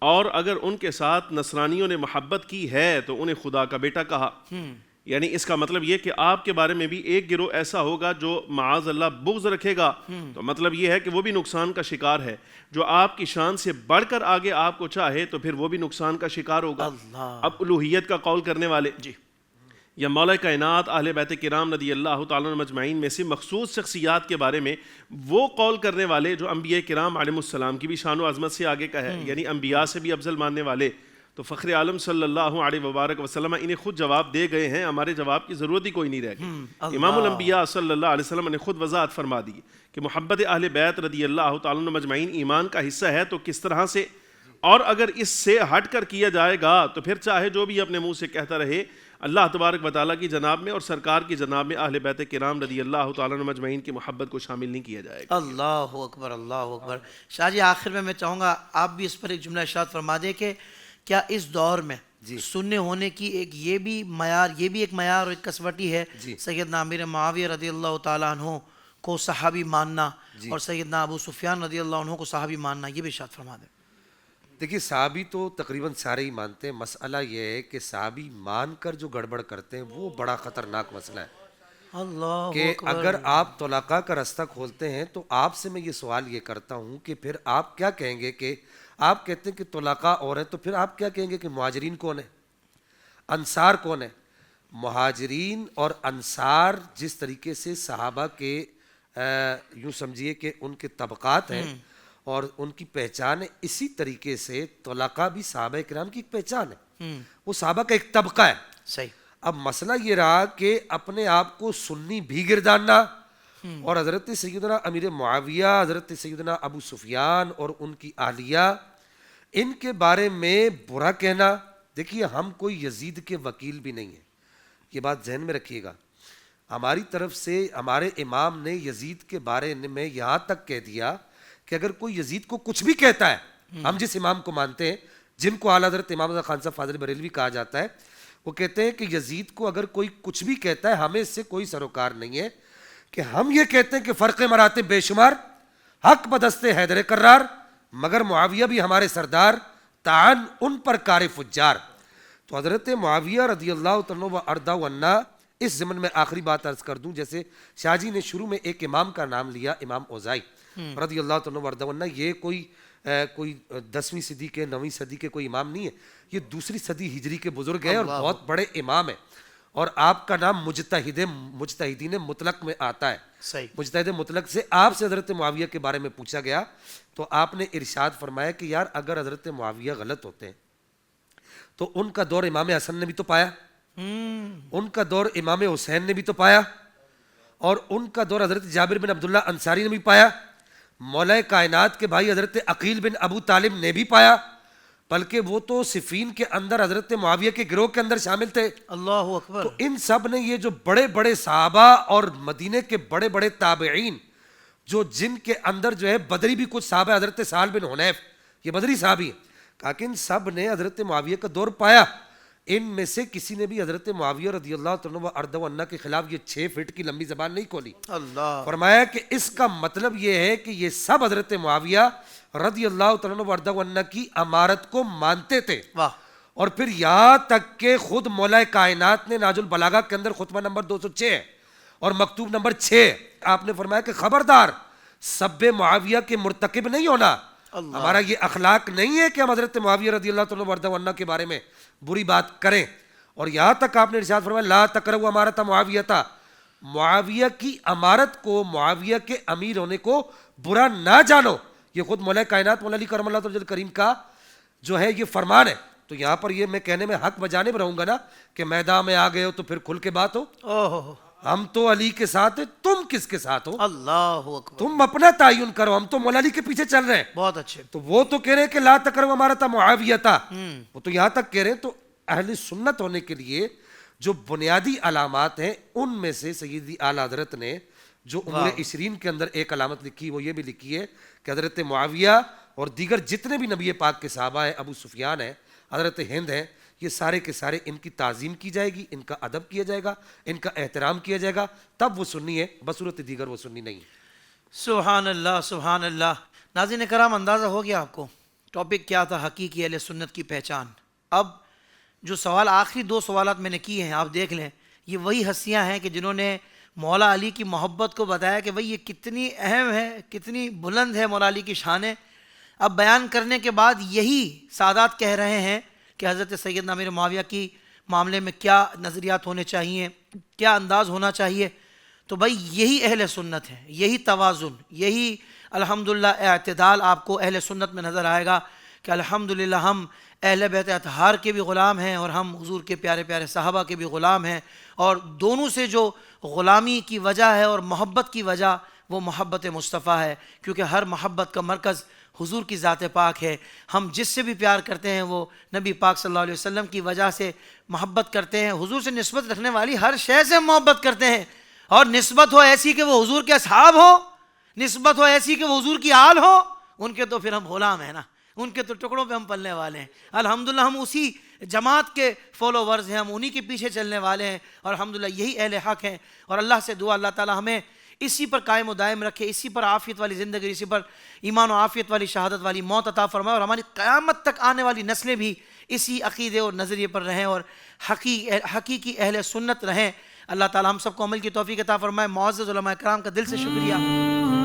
اور اگر ان کے ساتھ نصرانیوں نے محبت کی ہے تو انہیں خدا کا بیٹا کہا. یعنی اس کا مطلب یہ کہ آپ کے بارے میں بھی ایک گروہ ایسا ہوگا جو معاذ اللہ بغض رکھے گا، تو مطلب یہ ہے کہ وہ بھی نقصان کا شکار ہے. جو آپ کی شان سے بڑھ کر آگے آپ کو چاہے تو پھر وہ بھی نقصان کا شکار ہوگا. اب الوہیت کا قول کرنے والے یا مولا کائنات اہل بیت کرام رضی اللہ تعالیٰ عنہ مجمعین میں سے مخصوص شخصیات کے بارے میں وہ قول کرنے والے جو انبیاء کرام علیہ السلام کی بھی شان و عظمت سے آگے کا ہے، یعنی انبیاء سے بھی افضل ماننے والے، تو فخر عالم صلی اللہ علیہ وبارک وسلم انہیں خود جواب دے گئے ہیں. ہمارے جواب کی ضرورت ہی کوئی نہیں رہ گئی. امام الانبیاء صلی اللہ علیہ وسلم نے خود وضاحت فرما دی کہ محبت اہل بیت رضی اللہ تعالیٰ عنہ مجمعین ایمان کا حصہ ہے. تو کس طرح سے؟ اور اگر اس سے ہٹ کر کیا جائے گا تو پھر چاہے جو بھی اپنے منہ سے کہتا رہے، اللہ تبارک و تعالیٰ کی جناب میں اور سرکار کی جناب میں اہل بیت کرام رضی اللہ تعالیٰ عنہ مجمعین کی محبت کو شامل نہیں کیا جائے گا. اللہ اکبر اللہ اکبر. شاہ جی آخر میں چاہوں گا آپ بھی اس پر ایک جملہ ارشاد فرما دیں کہ کیا اس دور میں سننے ہونے کی ایک یہ بھی ایک معیار اور ایک کسوٹی ہے سیدنا امیر معاویہ رضی اللہ تعالیٰ عنہ کو صحابی ماننا اور سیدنا ابو سفیان رضی اللہ عنہ کو صحابی ماننا؟ یہ بھی ارشاد فرما دیں. دیکھیے صحابی تو تقریباً سارے ہی مانتے ہیں. مسئلہ یہ ہے کہ صحابی مان کر جو گڑبڑ کرتے ہیں وہ بڑا خطرناک مسئلہ ہے. اللہ کہ اگر آپ طلاقہ کا رستہ کھولتے ہیں تو آپ سے میں یہ سوال یہ کرتا ہوں کہ پھر آپ کیا کہیں گے کہ آپ کہتے ہیں کہ طلاقہ اور ہے، تو پھر آپ کیا کہیں گے کہ مہاجرین کون ہے، انصار کون ہے؟ مہاجرین اور انصار جس طریقے سے صحابہ کے یوں سمجھیے کہ ان کے طبقات ہیں اور ان کی پہچان ہے، اسی طریقے سے طلاقہ بھی صحابہ کرام کی ایک پہچان ہے، وہ صحابہ کا ایک طبقہ ہے. صحیح. اب مسئلہ یہ رہا کہ اپنے آپ کو سنی بھی گرداننا اور حضرت سیدنا امیر معاویہ، حضرت سیدنا ابو سفیان اور ان کی اہلیہ، ان کے بارے میں برا کہنا. دیکھیے ہم کوئی یزید کے وکیل بھی نہیں ہیں، یہ بات ذہن میں رکھیے گا. ہماری طرف سے ہمارے امام نے یزید کے بارے میں یہاں تک کہہ دیا کہ اگر کوئی یزید کو کچھ بھی کہتا ہے، ہم جس امام کو مانتے ہیں جن کو اعلیٰ حضرت امام خان صاحب فاضل بریلوی کہا جاتا ہے، وہ کہتے ہیں کہ یزید کو اگر کوئی کچھ بھی کہتا ہے ہمیں اس سے کوئی سروکار نہیں ہے. کہ ہم یہ کہتے ہیں کہ فرق مراتب بے شمار، حق بدست حیدر کرار، مگر معاویہ بھی ہمارے سردار، تعان ان پر کار فجار. تو حضرت معاویہ رضی اللہ عنہ و ارضا عنہ، اس ضمن میں آخری بات عرض کر دوں، جیسے شاہ جی نے شروع میں ایک امام کا نام لیا، امام اوزائی رضی اللہ عنہ و ارضا عنہ، یہ کوئی 10ویں صدی کے 9ویں صدی کے کوئی امام نہیں ہے، یہ 2 صدی ہجری کے بزرگ ہیں اور بہت بڑے امام ہیں. اور آپ کا نام مجتہدین مطلق میں آتا ہے. صحیح. مجتہد مطلق سے آپ سے حضرت معاویہ کے بارے میں پوچھا گیا تو آپ نے ارشاد فرمایا کہ یار اگر حضرت معاویہ غلط ہوتے ہیں تو ان کا دور امام حسن نے بھی تو پایا، ان کا دور امام حسین نے بھی تو پایا، اور ان کا دور حضرت جابر بن عبداللہ انصاری نے بھی پایا، مولا کائنات کے بھائی حضرت عقیل بن ابو طالب نے بھی پایا، بلکہ وہ تو صفین کے اندر حضرت معاویہ کے گروہ کے اندر شامل تھے. اللہ اکبر. تو ان سب نے یہ جو بڑے بڑے صحابہ اور مدینے کے بڑے بڑے تابعین جو جن کے اندر جو ہے بدری بھی کچھ صحابہ، حضرت سہل بن حنیف یہ بدری صحابی ہیں، کہا کہ ان سب نے حضرت معاویہ کا دور پایا. ان میں سے کسی نے بھی حضرت معاویہ رضی اللہ عنہ و ارضا عنہ کے خلاف یہ 6 فٹ کی لمبی زبان نہیں کھولی. اللہ. فرمایا کہ اس کا مطلب یہ ہے کہ یہ سب حضرت معاویہ رضی اللہ عنہ و ارضا عنہ کی امارت کو مانتے تھے. واہ. اور پھر یہاں تک کہ خود مولا کائنات نے ناج البلاغہ کے اندر خطبہ نمبر 206 اور مکتوب نمبر 6 آپ نے فرمایا کہ خبردار سب معاویہ کے مرتکب نہیں ہونا، ہمارا یہ اخلاق نہیں ہے کہ ہم حضرت معاویہ رضی اللہ تعالیٰ عنہ کے بارے میں بری بات کریں. اور یہاں تک آپ نے ارشاد فرمایا لا تقربوا امارۃ معاویہ، معاویہ کی امارت کو، معاویہ کے امیر ہونے کو برا نہ جانو. یہ خود مولا کائنات مولا علی کرم اللہ تعالیٰ کریم کا جو ہے یہ فرمان ہے. تو یہاں پر یہ میں کہنے میں حق بجانب رہوں گا نا کہ میدان میں آ گئے ہو تو پھر کھل کے بات ہو. ہم تو علی کے ساتھ ہیں، تم کس کے ساتھ ہو؟ اللہ اکبر. تم اپنا تعین کرو، ہم تو مولا علی کے پیچھے چل رہے ہیں. بہت اچھے. تو وہ تو کہہ رہے ہیں کہ لا تقربوا امارۃ معاویہ، وہ تو یہاں تک کہہ رہے ہیں. تو اہل سنت ہونے کے لیے جو بنیادی علامات ہیں ان میں سے سیدی اعلیٰ حضرت نے جو امور 20 کے اندر ایک علامت لکھی، وہ یہ بھی لکھی ہے کہ حضرت معاویہ اور دیگر جتنے بھی نبی پاک کے صحابہ ہیں، ابو سفیان ہیں، حضرت ہند ہیں، یہ سارے کے سارے ان کی تعظیم کی جائے گی، ان کا ادب کیا جائے گا، ان کا احترام کیا جائے گا، تب وہ سنی ہے، بصورت دیگر وہ سنی نہیں. سبحان اللہ سبحان اللہ. ناظرین کرام اندازہ ہو گیا آپ کو ٹاپک کیا تھا، حقیقی اہل سنت کی پہچان. اب جو سوال آخری 2 سوالات میں نے کیے ہیں آپ دیکھ لیں، یہ وہی ہستیاں ہیں کہ جنہوں نے مولا علی کی محبت کو بتایا کہ بھئی یہ کتنی اہم ہے، کتنی بلند ہے مولا علی کی شانیں. اب بیان کرنے کے بعد یہی سادات کہہ رہے ہیں کہ حضرت سیدنا امیر معاویہ کی معاملے میں کیا نظریات ہونے چاہیے، کیا انداز ہونا چاہیے. تو بھائی یہی اہل سنت ہے، یہی توازن، یہی الحمدللہ اعتدال آپ کو اہل سنت میں نظر آئے گا کہ الحمدللہ ہم اہل بیت اطہار کے بھی غلام ہیں اور ہم حضور کے پیارے پیارے صحابہ کے بھی غلام ہیں. اور دونوں سے جو غلامی کی وجہ ہے اور محبت کی وجہ وہ محبت مصطفیٰ ہے، کیونکہ ہر محبت کا مرکز حضور کی ذات پاک ہے. ہم جس سے بھی پیار کرتے ہیں وہ نبی پاک صلی اللہ علیہ وسلم کی وجہ سے محبت کرتے ہیں. حضور سے نسبت رکھنے والی ہر شے سے ہم محبت کرتے ہیں، اور نسبت ہو ایسی کہ وہ حضور کے اصحاب ہو، نسبت ہو ایسی کہ وہ حضور کی آل ہو، ان کے تو پھر ہم غلام ہیں نا، ان کے تو ٹکڑوں پہ ہم پلنے والے ہیں. الحمدللہ ہم اسی جماعت کے فالوورز ہیں، ہم انہی کے پیچھے چلنے والے ہیں، اور الحمدللہ یہی اہل حق ہیں. اور اللہ سے دعا اللہ تعالی ہمیں اسی پر قائم و دائم رکھے، اسی پر عافیت والی زندگی، اسی پر ایمان و عافیت والی شہادت والی موت عطا فرمائے، اور ہماری قیامت تک آنے والی نسلیں بھی اسی عقیدے اور نظریے پر رہیں اور حقیقی اہل سنت رہیں. اللہ تعالی ہم سب کو عمل کی توفیق عطا فرمائے. معزز علماء کرام کا دل سے شکریہ.